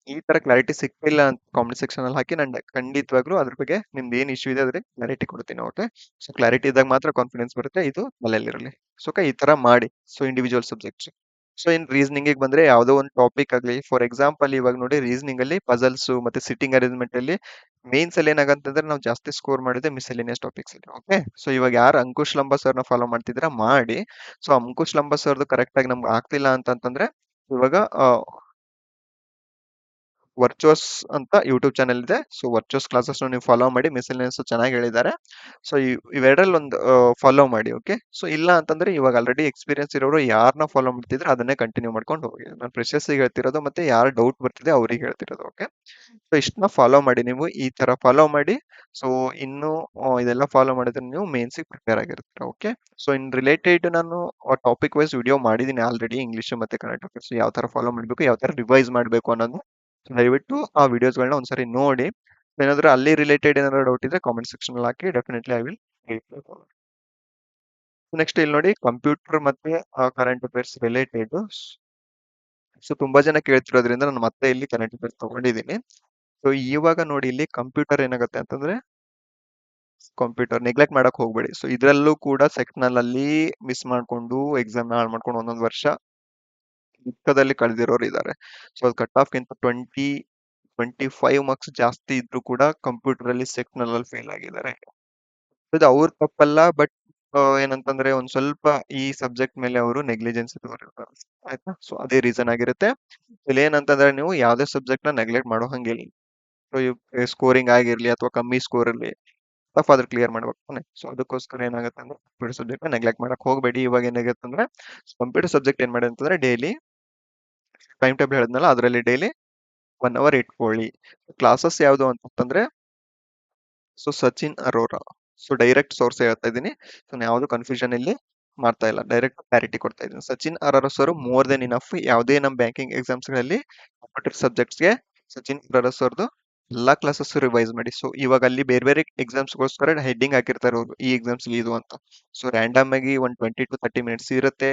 Speaker 1: ಈ ತರ ಕ್ಲಾರಿಟಿ ಸಿಕ್ಕಿಲ್ಲ ಅಂತ ಕಾಮೆಂಟ್ ಸೆಕ್ಷನ್ ಅಲ್ಲಿ ಹಾಕಿ, ನಾನು ಖಂಡಿತವಾಗ್ಲೂ ಅದ್ರ ಬಗ್ಗೆ ನಿಮ್ದು ಏನ್ ಇಶ್ಯೂ ಇದೆ ಅದ್ರ ಕ್ಲಾರಿಟಿ ಕೊಡ್ತೀನಿ. ಓಕೆ, ಸೊ ಕ್ಲಾರಿಟಿ ಇದ್ದಾಗ ಮಾತ್ರ ಕಾನ್ಫಿಡೆನ್ಸ್ ಬರುತ್ತೆ, ಇದು ತಲೆಯಲ್ಲಿರಲಿ. ಸೊ ಈ ತರ ಮಾಡಿ. So individual subjects. So in reasoning ಬಂದ್ರೆ ಯಾವ್ದೋ ಒಂದು ಟಾಪಿಕ್ ಆಗಲಿ, ಫಾರ್ ಎಕ್ಸಾಂಪಲ್ ಇವಾಗ ನೋಡಿ ರೀಸನಿಂಗ್ ಅಲ್ಲಿ ಪಜಲ್ಸ್ ಮತ್ತೆ ಸಿಟ್ಟಿಂಗ್ ಅರೇಂಜ್ಮೆಂಟ್ ಅಲ್ಲಿ ಮೇನ್ಸ್ ಅಲ್ಲಿ ಏನಾಗಂತಂದ್ರೆ ನಾವು ಜಾಸ್ತಿ ಸ್ಕೋರ್ ಮಾಡಿದ್ರೆ ಮಿಸೆಲೇನಿಯಸ್ ಟಾಪಿಕ್ಸ್ ಅಲ್ಲಿ. ಓಕೆ, ಸೊ ಇವಾಗ ಯಾರು ಅಂಕುಶ್ ಲಂಬ ಸರ್ನ ಫಾಲೋ ಮಾಡ್ತಿದ್ರ ಮಾಡಿ. ಸೊ ಅಂಕುಶ್ ಲಂಬ ಸರ್ದು ಕರೆಕ್ಟ್ ಆಗಿ ನಮ್ಗೆ ಆಗ್ತಿಲ್ಲ ಅಂತಂದ್ರೆ ಇವಾಗ ವರ್ಚುವಸ್ ಅಂತ ಯೂಟ್ಯೂಬ್ ಚಾನೆಲ್ ಇದೆ. ಸೊ ವರ್ಚುವಸ್ ಕ್ಲಾಸಸ್ ನೀವು ಫಾಲೋ ಮಾಡಿ, ಮಿಸೆಲೇನಿಯಸ್ ಚೆನ್ನಾಗಿ ಹೇಳಿದ್ದಾರೆ. ಸೊ ಇವೆರಡರಲ್ಲಿ ಒಂದು ಫಾಲೋ ಮಾಡಿ. ಓಕೆ, ಸೊ ಇಲ್ಲ ಅಂತಂದ್ರೆ ಇವಾಗ ಆಲ್ರೆಡಿ ಎಕ್ಸ್ಪೀರಿಯನ್ಸ್ ಇರೋರು ಯಾರನ್ನ ಫಾಲೋ ಮಾಡ್ತಿದ್ರೆ ಅದನ್ನೇ ಕಂಟಿನ್ಯೂ ಮಾಡ್ಕೊಂಡು ಹೋಗಿ. ನಾನು ಫ್ರೆಶರ್ಸ್ ಹೇಳ್ತಿರೋದು ಮತ್ತೆ ಯಾರು ಡೌಟ್ ಬರ್ತಿದೆ ಅವ್ರಿಗೆ ಹೇಳ್ತಿರೋದು. ಓಕೆ, ಸೊ ಇಷ್ಟನ್ನ ಫಾಲೋ ಮಾಡಿ, ನೀವು ಈ ತರ ಫಾಲೋ ಮಾಡಿ. ಸೊ ಇನ್ನು ಇದೆಲ್ಲ ಫಾಲೋ ಮಾಡಿದ್ರೆ ನೀವು ಮೇನ್ಸ್ ಪ್ರಿಪೇರ್ ಆಗಿರ್ತೀರ. ಓಕೆ, ಸೊ ಇನ್ ರಿಲೇಟೆಡ್ ನಾನು ಟಾಪಿಕ್ ವೈಸ್ ವಿಡಿಯೋ ಮಾಡಿದ್ದೀನಿ ಆಲ್ರೆಡಿ, ಇಂಗ್ಲಿಷ್ ಮತ್ತೆ ಕನ್ನಡ ಟಾಪಿಕ್ಸ್ ಯಾವ ತರ ಫಾಲೋ ಮಾಡಬೇಕು, ಯಾವ ತರ ರಿವೈಸ್ ಮಾಡಬೇಕು ಅನ್ನೋದು. ದಯವಿಟ್ಟು ಆ ವಿಡಿಯೋಸ್ಗಳನ್ನ ಒಂದ್ಸರಿ ನೋಡಿ. ಏನಾದ್ರೂ ಅಲ್ಲಿ ರಿಲೇಟೆಡ್ ಏನಾದ್ರು ಡೌಟ್ ಇದ್ರೆ ಕಾಮೆಂಟ್ ಸೆಕ್ಷನ್ ಅಲ್ಲಿ ಹಾಕಿ, ಡೆಫಿನೆಟ್ಲಿ ಐ ವಿಲ್ ನೆಕ್ಸ್ಟ್ ಇಲ್ಲಿ ನೋಡಿ ಕಂಪ್ಯೂಟರ್ ಮತ್ತೆ ಕರೆಂಟ್ ಅಫೇರ್ಸ್ ರಿಲೇಟೆಡ್. ಸೊ ತುಂಬಾ ಜನ ಕೇಳ್ತಿರೋದ್ರಿಂದ ನಾನು ಮತ್ತೆ ಇಲ್ಲಿ ಕರೆಂಟ್ ಅಫೇರ್ಸ್ ತಗೊಂಡಿದ್ದೀನಿ. ಸೊ ಇವಾಗ ನೋಡಿ ಇಲ್ಲಿ ಕಂಪ್ಯೂಟರ್ ಏನಾಗುತ್ತೆ ಅಂತಂದ್ರೆ, ಕಂಪ್ಯೂಟರ್ ನೆಗ್ಲೆಕ್ಟ್ ಮಾಡಕ್ ಹೋಗ್ಬೇಡಿ. ಸೊ ಇದ್ರಲ್ಲೂ ಕೂಡ ಸೆಕ್ಷನಲ್ ಅಲ್ಲಿ ಮಿಸ್ ಮಾಡ್ಕೊಂಡು ಎಕ್ಸಾಮ್ ಹಾಳು ಮಾಡ್ಕೊಂಡು ಒಂದೊಂದು ವರ್ಷ ದುಃಖದಲ್ಲಿ ಕಳೆದಿರೋರು ಇದ್ದಾರೆ. ಸೊ ಅದು ಕಟ್ ಆಫ್ ಗಿಂತ 25 ಮಾರ್ಕ್ಸ್ ಜಾಸ್ತಿ ಇದ್ರು ಕೂಡ ಕಂಪ್ಯೂಟರ್ ಅಲ್ಲಿ ಸೆಕ್ಷನಲ್ ಅಲ್ಲಿ ಫೇಲ್ ಆಗಿದ್ದಾರೆ. ಇದು ಅವ್ರ ತಪ್ಪಲ್ಲ, ಬಟ್ ಏನಂತಂದ್ರೆ ಒಂದ್ ಸ್ವಲ್ಪ ಈ ಸಬ್ಜೆಕ್ಟ್ ಮೇಲೆ ಅವರು ನೆಗ್ಲಿಜೆನ್ಸ್ ತೋರಿರ್ತಾರೆ. ಆಯ್ತಾ, ಸೊ ಅದೇ ರೀಸನ್ ಆಗಿರುತ್ತೆ. ಇಲ್ಲಿ ಏನಂತಂದ್ರೆ ನೀವು ಯಾವ್ದೇ ಸಬ್ಜೆಕ್ಟ್ ನ ನೆಗ್ಲೆಕ್ಟ್ ಮಾಡೋ ಹಂಗಿಲ್ಲ. ಸೊ ಸ್ಕೋರಿಂಗ್ ಆಗಿರ್ಲಿ ಅಥವಾ ಕಮ್ಮಿ ಸ್ಕೋರ್ ಇರ್ಲಿ, ಟಫ್ ಆದ್ರೆ ಕ್ಲಿಯರ್ ಮಾಡ್ಬೇಕು ತಾನೆ. ಸೊ ಅದಕ್ಕೋಸ್ಕರ ಏನಾಗುತ್ತೆ ಅಂದ್ರೆ ಕಂಪ್ಯೂಟರ್ ಸಬ್ಜೆಕ್ಟ್ ನೆಗ್ಲೆಕ್ಟ್ ಮಾಡಕ್ ಹೋಗ್ಬೇಡಿ. ಇವಾಗ ಏನಾಗುತ್ತೆ ಅಂದ್ರೆ ಕಂಪ್ಯೂಟರ್ ಸಬ್ಜೆಕ್ಟ್ ಏನ್ ಮಾಡಿ ಅಂತಂದ್ರೆ ಡೈಲಿ ಟೈಮ್ ಟೇಬಲ್ ಹೇಳಿದ್ನಲ್ಲ, ಅದರಲ್ಲಿ ಡೈಲಿ 1 ಅವರ್ ಇಟ್ಕೊಳ್ಳಿ. ಕ್ಲಾಸಸ್ ಯಾವ್ದು ಅಂತಂದ್ರೆ, so Sachin Arora. So direct source ಹೇಳ್ತಾ ಇದ್ದೀನಿ. ಸೊ ನಾನು ಯಾವ್ದು ಕನ್ಫ್ಯೂಷನ್ ಇಲ್ಲಿ ಮಾಡ್ತಾ ಇಲ್ಲ, ಡೈರೆಕ್ಟ್ ಕ್ಲಾರಿಟಿ ಕೊಡ್ತಾ ಇದ್ದೀನಿ. Sachin Arora sir more than enough. ಯಾವುದೇ ನಮ್ಮ ಬ್ಯಾಂಕಿಂಗ್ ಎಕ್ಸಾಮ್ಸ್ ಗಳಲ್ಲಿ ಕಂಪ್ಯೂಟರ್ ಸಬ್ಜೆಕ್ಟ್ಸ್ಗೆ ಸಚಿನ್ ಅರೋರಾ ಸರ್ದು ಎಲ್ಲಾ ಕ್ಲಾಸಸ್ ರಿವೈಸ್ ಮಾಡಿ. ಸೊ ಇವಾಗ ಅಲ್ಲಿ ಬೇರೆ ಬೇರೆ ಎಕ್ಸಾಮ್ಸ್ಗೋಸ್ಕರ ಹೆಡ್ಡಿಂಗ್ ಹಾಕಿರ್ತಾರೆ ಅವರು, ಈ ಎಕ್ಸಾಮ್ಸ್ ಇದು ಅಂತ. ಸೊ ರ್ಯಾಂಡಮ್ ಆಗಿ 1 20 to 30 ಮಿನಿಟ್ಸ್ ಇರುತ್ತೆ.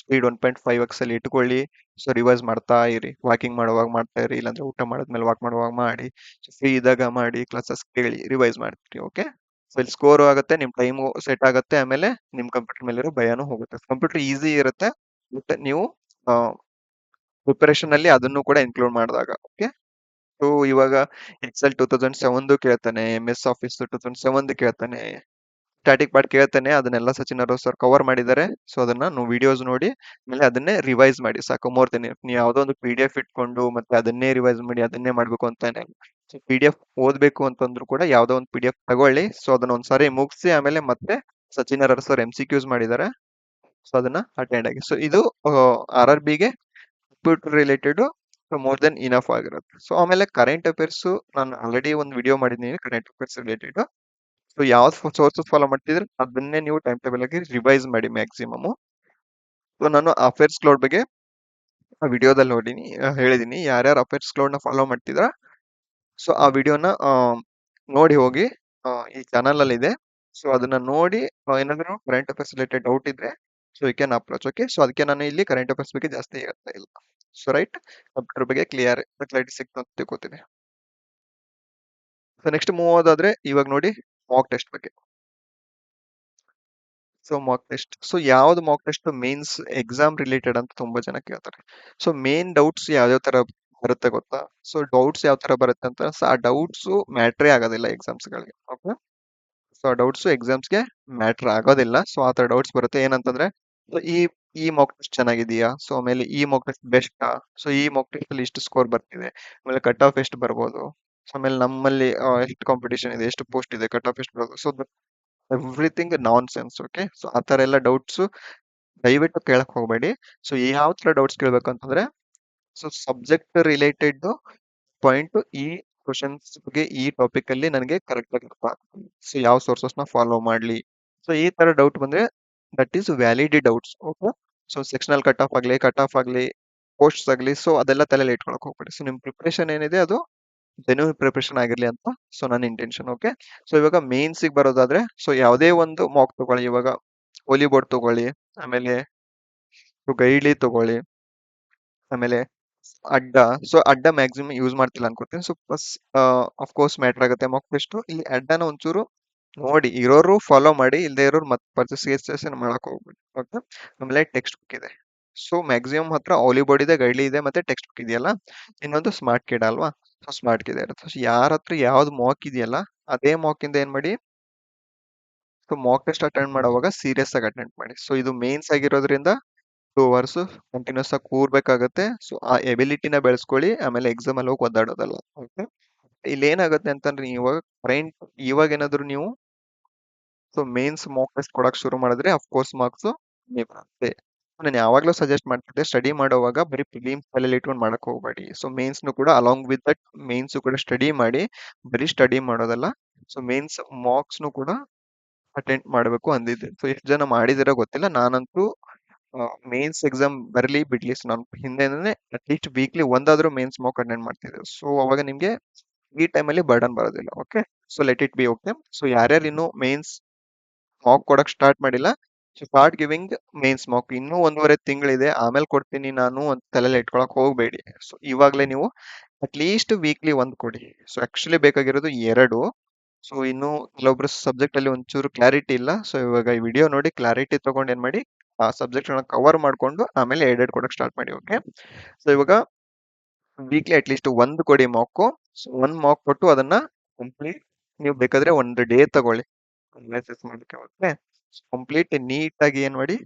Speaker 1: ಸ್ಪೀಡ್ 1.5x ಅಲ್ಲಿ ಇಟ್ಕೊಳ್ಳಿ. ಸೊ ರಿವೈಸ್ ಮಾಡ್ತಾ ಇರಿ, ವಾಕಿಂಗ್ ಮಾಡುವಾಗ ಮಾಡ್ತಾ ಇರಿ, ಇಲ್ಲಾಂದ್ರೆ ಊಟ ಮಾಡಿದ್ಮೇಲೆ ವಾಕ್ ಮಾಡುವಾಗ ಮಾಡಿ. ಸೊ ಫ್ರೀ ಇದ್ದಾಗ ಮಾಡಿ, ಕ್ಲಾಸಸ್ ಕೇಳಿ, ರಿವೈಸ್ ಮಾಡ್ತೀರಿ. ಓಕೆ, ಸೊ ಇಲ್ಲಿ ಸ್ಕೋರ್ ಆಗುತ್ತೆ, ನಿಮ್ ಟೈಮು ಸೆಟ್ ಆಗುತ್ತೆ, ಆಮೇಲೆ ನಿಮ್ ಕಂಪ್ಯೂಟರ್ ಮೇಲಿರೋ ಭಯನೂ ಹೋಗುತ್ತೆ. ಕಂಪ್ಯೂಟರ್ ಈಸಿ ಇರುತ್ತೆ, ಬಟ್ ನೀವು ಪ್ರಿಪರೇಷನ್ ಅಲ್ಲಿ ಅದನ್ನು ಕೂಡ ಇನ್ಕ್ಲೂಡ್ ಮಾಡಿದಾಗ. ಓಕೆ, ಸೊ ಇವಾಗ ಎಕ್ಸೆಲ್ 2007 ಕೇಳ್ತಾನೆ, MS ಆಫೀಸ್ 2007 ಕೇಳ್ತಾನೆ, ಸ್ಟಾಟಿಕ್ ಪಾರ್ಟ್ ಕೇಳ್ತಾನೆ. ಅದನ್ನೆಲ್ಲ ಸಚಿನ್ ಅರೋರಾ ಸರ್ ಕವರ್ ಮಾಡಿದ್ದಾರೆ. ಸೊ ಅದನ್ನ ನೀವು ವಿಡಿಯೋಸ್ ನೋಡಿ, ಆಮೇಲೆ ಅದನ್ನೇ ರಿವೈಸ್ ಮಾಡಿ ಸಾಕು. ಮೋರ್ ದೆನ್ ನೀವು ಯಾವುದೋ ಒಂದು PDF ಇಟ್ಕೊಂಡು ಮತ್ತೆ ಅದನ್ನೇ ರಿವೈಸ್ ಮಾಡಿ ಅದನ್ನೇ ಮಾಡ್ಬೇಕು ಅಂತಾನೆ. ಸೊ PDF ಓದ್ಬೇಕು ಅಂತಂದ್ರು ಕೂಡ ಯಾವ್ದೋ ಒಂದು PDF ತಗೊಳ್ಳಿ. ಸೊ ಅದನ್ನ ಒಂದ್ಸಾರಿ ಮುಗಿಸಿ ಆಮೇಲೆ ಮತ್ತೆ ಸಚಿನ್ ಅರೋರಾ ಸರ್ MCQs ಮಾಡಿದ್ದಾರೆ. ಸೊ ಅದನ್ನ ಅಟೆಂಡ್ ಆಗಿ. ಸೊ ಇದು RRB ಗೆ computer related more than enough ಆಗಿರುತ್ತೆ. ಸೊ ಆಮೇಲೆ ಕರೆಂಟ್ ಅಫೇರ್ಸ್ ನಾನು ಆಲ್ರೆಡಿ ಒಂದು ವಿಡಿಯೋ ಮಾಡಿದ್ದೀನಿ ಕರೆಂಟ್ ಅಫೇರ್ಸ್ ರಿಲೇಟೆಡ್. ಸೊ ಯಾವ್ದು ಸೋರ್ಸಸ್ ಫಾಲೋ ಮಾಡ್ತಿದ್ರೆ ಅದನ್ನೇ ನೀವು ಟೈಮ್ ಟೇಬಲ್ ಆಗಿ ರಿವೈಸ್ ಮಾಡಿ ಮ್ಯಾಕ್ಸಿಮಮ್. ಸೊ ನಾನು ಅಫೇರ್ಸ್ ಕ್ಲೌಡ್ ಬಗ್ಗೆ ಆ ವಿಡಿಯೋದಲ್ಲಿ ಹೇಳಿದೀನಿ. ಯಾರ್ಯಾರು ಅಫೇರ್ಸ್ ಕ್ಲೌಡ್ ನ ಫಾಲೋ ಮಾಡ್ತಿದ್ರ, ಸೊ ಆ ವಿಡಿಯೋನ ನೋಡಿ ಹೋಗಿ. ಈ ಚಾನಲ್ ಅಲ್ಲಿ ಇದೆ. ಸೊ ಅದನ್ನ ನೋಡಿ ಏನಾದ್ರು ಕರೆಂಟ್ ಅಫೇರ್ಸ್ ರಿಲೇಟೆಡ್ ಡೌಟ್ ಇದ್ರೆ so you can approach. Okay, so ಅದಕ್ಕೆ ನಾನು ಇಲ್ಲಿ ಕರೆಂಟ್ ಅಫೇರ್ಸ್ ಬಗ್ಗೆ ಜಾಸ್ತಿ ಹೇಳ್ತಾ ಇಲ್ಲ. ಸೊ ರೈಟ್, ಕಂಪ್ಯೂಟರ್ ಬಗ್ಗೆ ಕ್ಲಾರಿಟಿ ಸಿಕ್ತು ಅಂತ ತಿಳ್ಕೊತೀನಿ. ಸೊ ನೆಕ್ಸ್ಟ್ ಮೂವ್ ಆದ್ರೆ ಇವಾಗ ನೋಡಿ ಮಾಕ್ ಟೆಸ್ಟ್ ಬಗ್ಗೆ. ಸೊ ಮಾಕ್ ಟೆಸ್ಟ್, ಸೊ ಯಾವ್ದು mock test mains exam related ಅಂತ ತುಂಬಾ ಜನ ಕೇಳ್ತಾರೆ. ಸೊ ಮೇನ್ ಡೌಟ್ಸ್ ಯಾವ್ಯಾವ ತರ ಬರುತ್ತೆ ಗೊತ್ತಾ? ಸೊ ಡೌಟ್ಸ್ ಯಾವ ತರ ಬರುತ್ತೆ ಅಂತ, ಸೊ ಆ ಡೌಟ್ಸ್ ಮ್ಯಾಟ್ರೇ ಆಗೋದಿಲ್ಲ ಎಕ್ಸಾಮ್ಸ್ ಗಳಿಗೆ. ಓಕೆ, ಸೊ ಆ ಡೌಟ್ಸ್ ಎಕ್ಸಾಮ್ಸ್ಗೆ ಮ್ಯಾಟ್ರ್ ಆಗೋದಿಲ್ಲ. ಸೊ ಆ ತರ ಡೌಟ್ಸ್ ಬರುತ್ತೆ. ಏನಂತಂದ್ರೆ so ಈ ಮಾಕ್ ಟೆಸ್ಟ್ ಚೆನ್ನಾಗಿದೆಯಾ, ಸೊ ಆಮೇಲೆ ಈ ಮಾಕ್ ಟೆಸ್ಟ್ ಬೆಸ್ಟಾ, ಸೊ ಈ ಮಾಕ್ ಟೆಸ್ಟ್ ಅಲ್ಲಿ ಇಷ್ಟು ಸ್ಕೋರ್ ಬರ್ತಿದೆ, ಆಮೇಲೆ ಕಟ್ ಆಫ್ ಎಷ್ಟು ಬರ್ಬೋದು, ಸೊ ಆಮೇಲೆ ನಮ್ಮಲ್ಲಿ ಎಷ್ಟು ಕಾಂಪಿಟೇಷನ್ ಇದೆ, ಎಷ್ಟು ಪೋಸ್ಟ್ ಇದೆ, ಕಟ್ ಆಫ್ ಎಷ್ಟು ಬರ್ಬೋದು. ಸೊ ಎವ್ರಿಥಿಂಗ್ ನಾನ್ ಸೆನ್ಸ್. ಓಕೆ, ಸೊ ಆ ತರ ಎಲ್ಲ ಡೌಟ್ಸ್ ದಯವಿಟ್ಟು ಕೇಳಕ್ ಹೋಗ್ಬೇಡಿ. ಸೊ ಯಾವ ತರ ಡೌಟ್ಸ್ ಕೇಳ್ಬೇಕು ಅಂತಂದ್ರೆ, ಸೊ ಸಬ್ಜೆಕ್ಟ್ ರಿಲೇಟೆಡ್ ಪಾಯಿಂಟ್ ಈ ಕ್ವಶನ್ಸ್ ಬಗ್ಗೆ ಈ ಟಾಪಿಕ್ ಅಲ್ಲಿ ನನಗೆ ಕರೆಕ್ಟ್ ಆಗಿ ಅರ್ಥ ಆಗ್ತದೆ. ಸೊ ಯಾವ ಸೋರ್ಸಸ್ ನ ಫಾಲೋ ಮಾಡ್ಲಿ, ಸೊ ಈ ತರ ಡೌಟ್ ಬಂದ್ರೆ that is valid doubts. Okay, so sectional cut off ಆಗ್ಲಿ ಪೋಸ್ಟ್ಸ್ ಆಗ್ಲಿ, ಸೊ ಅದೆಲ್ಲ ತಲೆಯಲ್ಲಿ ಇಟ್ಕೊಳಕ್ ಹೋಗ್ಬೇಡಿ. ಸೊ ನಿಮ್ ಪ್ರಿಪರೇಷನ್ ಏನಿದೆ ಅದು ಜೆನ್ಯೂನ್ ಪ್ರಿಪರೇಷನ್ ಆಗಿರ್ಲಿ ಅಂತ ಸೊ ನನ್ನ ಇಂಟೆನ್ಷನ್. ಓಕೆ, ಸೊ ಇವಾಗ ಮೇನ್ಸ್ ಗೆ ಬರೋದಾದ್ರೆ, ಸೊ ಯಾವುದೇ ಒಂದು ಮಾಕ್ ತಗೊಳ್ಳಿ, ಇವಾಗ ಹೋಲಿ ಬೋರ್ಡ್ ತಗೊಳ್ಳಿ, ಆಮೇಲೆ ಗೈಡ್ಲಿ ತಗೊಳ್ಳಿ, ಆಮೇಲೆ ಅಡ್ಡ. ಸೊ ಅಡ್ಡ ಮ್ಯಾಕ್ಸಿಮಮ್ ಯೂಸ್ ಮಾಡ್ತಿಲ್ಲ ಅನ್ಕೋತೀನಿ. ಸೊ ಪ್ಲಸ್ ಕೋರ್ಸ್ ಮ್ಯಾಟರ್ ಆಗುತ್ತೆ ಮಾಕ್ ಟೆಸ್ಟ್. ಇಲ್ಲಿ ಅಡ್ಡನ ಒಂಚೂರು ನೋಡಿ, ಇರೋರು ಫಾಲೋ ಮಾಡಿ, ಇಲ್ಲದೆ ಇರೋರು ಮತ್ತೆ ಪರ್ಚೇಸ್ ಮಾಡಕ್ ಹೋಗ್ಬೇಡಿ. ಓಕೆ, ಆಮೇಲೆ ಟೆಕ್ಸ್ಟ್ ಬುಕ್ ಇದೆ. ಸೊ ಮ್ಯಾಕ್ಸಿಮಮ್ ಹತ್ರ ಆಲಿ ಬೋರ್ಡ್ ಇದೆ, ಗೈಡ್ಲಿ ಇದೆ, ಮತ್ತೆ ಟೆಕ್ಸ್ಟ್ ಬುಕ್ ಇದೆಯಲ್ಲ. ಇನ್ನೊಂದು ಸ್ಮಾರ್ಟ್ ಕಿಡ್ ಅಲ್ವಾ, ಸೊ ಸ್ಮಾರ್ಟ್ ಕಿಡ್ ಇರುತ್ತೆ. ಸೊ ಯಾರ ಹತ್ರ ಯಾವ್ದು ಮಾಕ್ ಇದೆಯಲ್ಲ ಅದೇ ಮಾಕ್ ಇಂದ ಏನ್ ಮಾಡಿ, ಸೊ ಮಾಕ್ ಟೆಸ್ಟ್ ಅಟೆಂಡ್ ಮಾಡುವಾಗ ಸೀರಿಯಸ್ ಆಗಿ ಅಟೆಂಡ್ ಮಾಡಿ. ಸೊ ಇದು ಮೇನ್ಸ್ ಆಗಿರೋದ್ರಿಂದ 2 ಅವರ್ಸ್ ಕಂಟಿನ್ಯೂಸ್ ಆಗಿ ಕೂರ್ಬೇಕಾಗತ್ತೆ. ಸೊ ಆ ಎಬಿಲಿಟಿನ ಬೆಳೆಸ್ಕೊಳ್ಳಿ, ಆಮೇಲೆ ಎಕ್ಸಾಮ್ ಅಲ್ಲಿ ಹೋಗಿ ಒದ್ದಾಡೋದಲ್ಲ. ಓಕೆ, ಇಲ್ಲಿ ಏನಾಗುತ್ತೆ ಅಂತಂದ್ರೆ ಇವಾಗ ಕರೆಂಟ್ ಇವಾಗ ಏನಾದ್ರು ನೀವು ಸೊ ಮೇನ್ಸ್ ಮಾಕ್ ಟೆಸ್ಟ್ ಕೊಡಕ್ ಶುರು ಮಾಡಿದ್ರೆ ಅಫ್ಕೋರ್ಸ್ ಮಾರ್ಕ್ಸ್ ಬರುತ್ತೆ. ನಾನು ಯಾವಾಗ್ಲೂ ಸಜೆಸ್ಟ್ ಮಾಡ್ತಿದ್ದೆ, ಸ್ಟಡಿ ಮಾಡುವಾಗ ಬರೀ ಪ್ರಿಲಿಮ್ಸ್ ತಲೆಯಲ್ಲಿ ಇಟ್ಕೊಂಡು ಮಾಡಕ್ ಹೋಗ್ಬೇಡಿ. ಸೊ ಮೇನ್ಸ್ ಕೂಡ ಅಲಾಂಗ್ ವಿತ್ ದಟ್ ಮೇನ್ಸ್ ಕೂಡ ಸ್ಟಡಿ ಮಾಡಿ, ಬರೀ ಸ್ಟಡಿ ಮಾಡೋದಲ್ಲ. ಸೊ ಮೇನ್ಸ್ ಮಾರ್ಕ್ಸ್ ಕೂಡ ಅಟೆಂಡ್ ಮಾಡಬೇಕು ಅಂದಿದ್ದೆ. ಸೊ ಎಷ್ಟು ಜನ ಮಾಡಿದಿರೋ ಗೊತ್ತಿಲ್ಲ, ನಾನಂತೂ ಮೇನ್ಸ್ ಎಕ್ಸಾಮ್ ಬರಲಿ ಬಿಡ್ಲಿ, ಸೊ ನಾನು ಹಿಂದೆನೇ ಅಟ್ಲೀಸ್ಟ್ ವೀಕ್ಲಿ ಒಂದಾದ್ರೂ ಮೇನ್ಸ್ ಮಾಕ್ ಅಟೆಂಡ್ ಮಾಡ್ತಿದ್ದೆ. ಸೊ ಅವಾಗ ನಿಮ್ಗೆ ಈ ಟೈಮಲ್ಲಿ ಬರ್ಡನ್ ಬರೋದಿಲ್ಲ. Okay, so let it be. Okay, so ಯಾರ್ಯಾರು ಇನ್ನು ಮೇನ್ಸ್ ಮಾಕ್ ಕೊಡಕ್ ಸ್ಟಾರ್ಟ್ ಮಾಡಿಲ್ಲ, so start giving mains mock. ಇನ್ನೂ 1.5 ತಿಂಗಳಿದೆ, ಆಮೇಲೆ ಕೊಡ್ತೀನಿ ನಾನು ಅಂತ ತಲೆಯಲ್ಲಿ ಇಟ್ಕೊಳಕ್ ಹೋಗ್ಬೇಡಿ. ಸೊ ಇವಾಗ್ಲೇ ನೀವು ಅಟ್ಲೀಸ್ಟ್ ವೀಕ್ಲಿ ಒಂದ್ ಕೊಡಿ. ಸೊ ಆಕ್ಚುಲಿ ಬೇಕಾಗಿರೋದು 2. ಸೊ ಇನ್ನು ಕೆಲವೊಬ್ರು ಸಬ್ಜೆಕ್ಟ್ ಅಲ್ಲಿ ಒಂಚೂರು ಕ್ಲಾರಿಟಿ ಇಲ್ಲ. ಸೊ ಇವಾಗ ಈ ವಿಡಿಯೋ ನೋಡಿ ಕ್ಲಾರಿಟಿ ತಗೊಂಡು ಏನ್ ಮಾಡಿ, ಆ ಸಬ್ಜೆಕ್ಟ್ ಕವರ್ ಮಾಡ್ಕೊಂಡು ಆಮೇಲೆ ಎರಡೆರಡು ಕೊಡಕ್ ಸ್ಟಾರ್ಟ್ ಮಾಡಿ. ಓಕೆ, ಸೊ ಇವಾಗ ವೀಕ್ಲಿ ಅಟ್ಲೀಸ್ಟ್ ಒಂದು ಕೊಡಿ ಮಾಕು. ಸೊ ಒಂದ್ ಮಾಕ್ ಕೊಟ್ಟು ಅದನ್ನ ಕಂಪ್ಲೀಟ್, ನೀವು ಬೇಕಾದ್ರೆ ಒಂದು ಡೇ ತಗೊಳ್ಳಿ ಅನಾಲಿಸಿಸ್ ಮಾಡಕ್ಕೆ. ಓಕೆ, ಕಂಪ್ಲೀಟ್ ನೀಟ್ ಆಗಿ ಏನ್ ಮಾಡಿ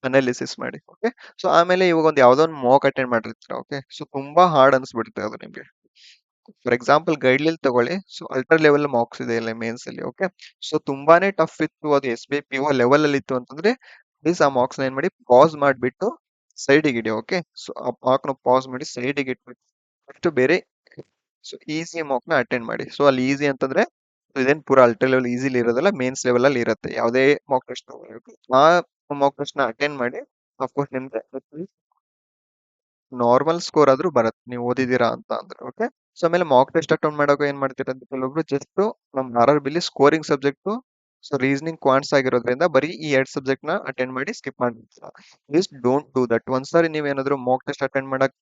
Speaker 1: ಅನಾಲಿಸಿಸ್ ಮಾಡಿ. ಓಕೆ, ಸೊ ಆಮೇಲೆ ಇವಾಗ ಒಂದು ಯಾವ್ದೋ ಒಂದು ಮಾಕ್ ಅಟೆಂಡ್ ಮಾಡಿರ್ತೀರ. ಓಕೆ, ಸೊ ತುಂಬಾ ಹಾರ್ಡ್ ಅನ್ಸ್ಬಿಡುತ್ತೆ ಅದು ನಿಮ್ಗೆ. ಫಾರ್ ಎಕ್ಸಾಂಪಲ್ ಗೈಡ್ಲಿಲ್ ತಗೊಳ್ಳಿ, ಸೊ ಅಲ್ಟ್ರಾ ಲೆವೆಲ್ ಮಾರ್ಕ್ಸ್ ಇದೆ ಇಲ್ಲ ಮೇನ್ಸ್ ಅಲ್ಲಿ. ಓಕೆ, ಸೊ ತುಂಬಾನೇ ಟಫ್ ಇತ್ತು, ಅದು S B P O level ಅಲ್ಲಿ ಇತ್ತು ಅಂತಂದ್ರೆ ಪ್ಲೀಸ್ ಆ ಮಾರ್ಕ್ಸ್ ಏನ್ ಮಾಡಿ ಪಾಸ್ ಮಾಡ್ಬಿಟ್ಟು ಸೈಡಿಗೆ ಇಡಿ. ಓಕೆ, ಸೊ ಆ ಮಾರ್ಕ್ ನ ಪಾಸ್ ಮಾಡಿ ಸೈಡಿಗೆ ಇಟ್ಬಿಟ್ಟು ಅಷ್ಟು ಬೇರೆ ಸೊ ಈಸಿ ಮಾರ್ಕ್ ನ ಅಟೆಂಡ್ ಮಾಡಿ. ಸೊ ಅಲ್ಲಿ ಈಸಿ ಅಂತಂದ್ರೆ ಇದೇನ್ ಪೂರಾ ಅಲ್ಟ್ರಾ ಲೆವೆಲ್ ಈಸಿಲಿ ಇರೋದಲ್ಲ, ಮೇನ್ಸ್ ಲೆವೆಲ್ ಅಲ್ಲಿ ಇರುತ್ತೆ. ಯಾವುದೇ ಮಾಕ್ ಟೆಸ್ಟ್ ತಗೊಳ್ಳಿ, ಆ ಮಾಕ್ ಟೆಸ್ಟ್ ನ ಅಟೆಂಡ್ ಮಾಡಿ. ಅಫ್ಕೋರ್ಸ್ ನಿಮ್ಗೆ ನಾರ್ಮಲ್ ಸ್ಕೋರ್ ಆದ್ರೂ ಬರುತ್ತೆ ನೀವು ಓದಿದೀರಾ ಅಂತ ಅಂದ್ರೆ. ಓಕೆ, ಸೊ ಆಮೇಲೆ ಮಾಕ್ ಟೆಸ್ಟ್ ಅಟೆಂಡ್ ಮಾಡುವಾಗ ಏನ್ ಮಾಡ್ತೀರಾ ಅಂತ, ಕೆಲವೊಬ್ರು ಜಸ್ಟ್ ನಮ್ ಆರ್ ಆರ್ ಬಿಲಿ scoring subject so reasoning quants ಆಗಿರೋದ್ರಿಂದ ಬರೀ ಈ 2 ಸಬ್ಜೆಕ್ಟ್ ನ ಅಟೆಂಡ್ ಮಾಡಿ ಸ್ಕಿಪ್ ಮಾಡ್ಬಿಡ್ತೀರಾ. Please don't do that. ಒಂದ್ಸಾರಿ ನೀವ್ ಏನಾದ್ರು ಮಾಕ್ ಟೆಸ್ಟ್ ಅಟೆಂಡ್ ಮಾಡಕ್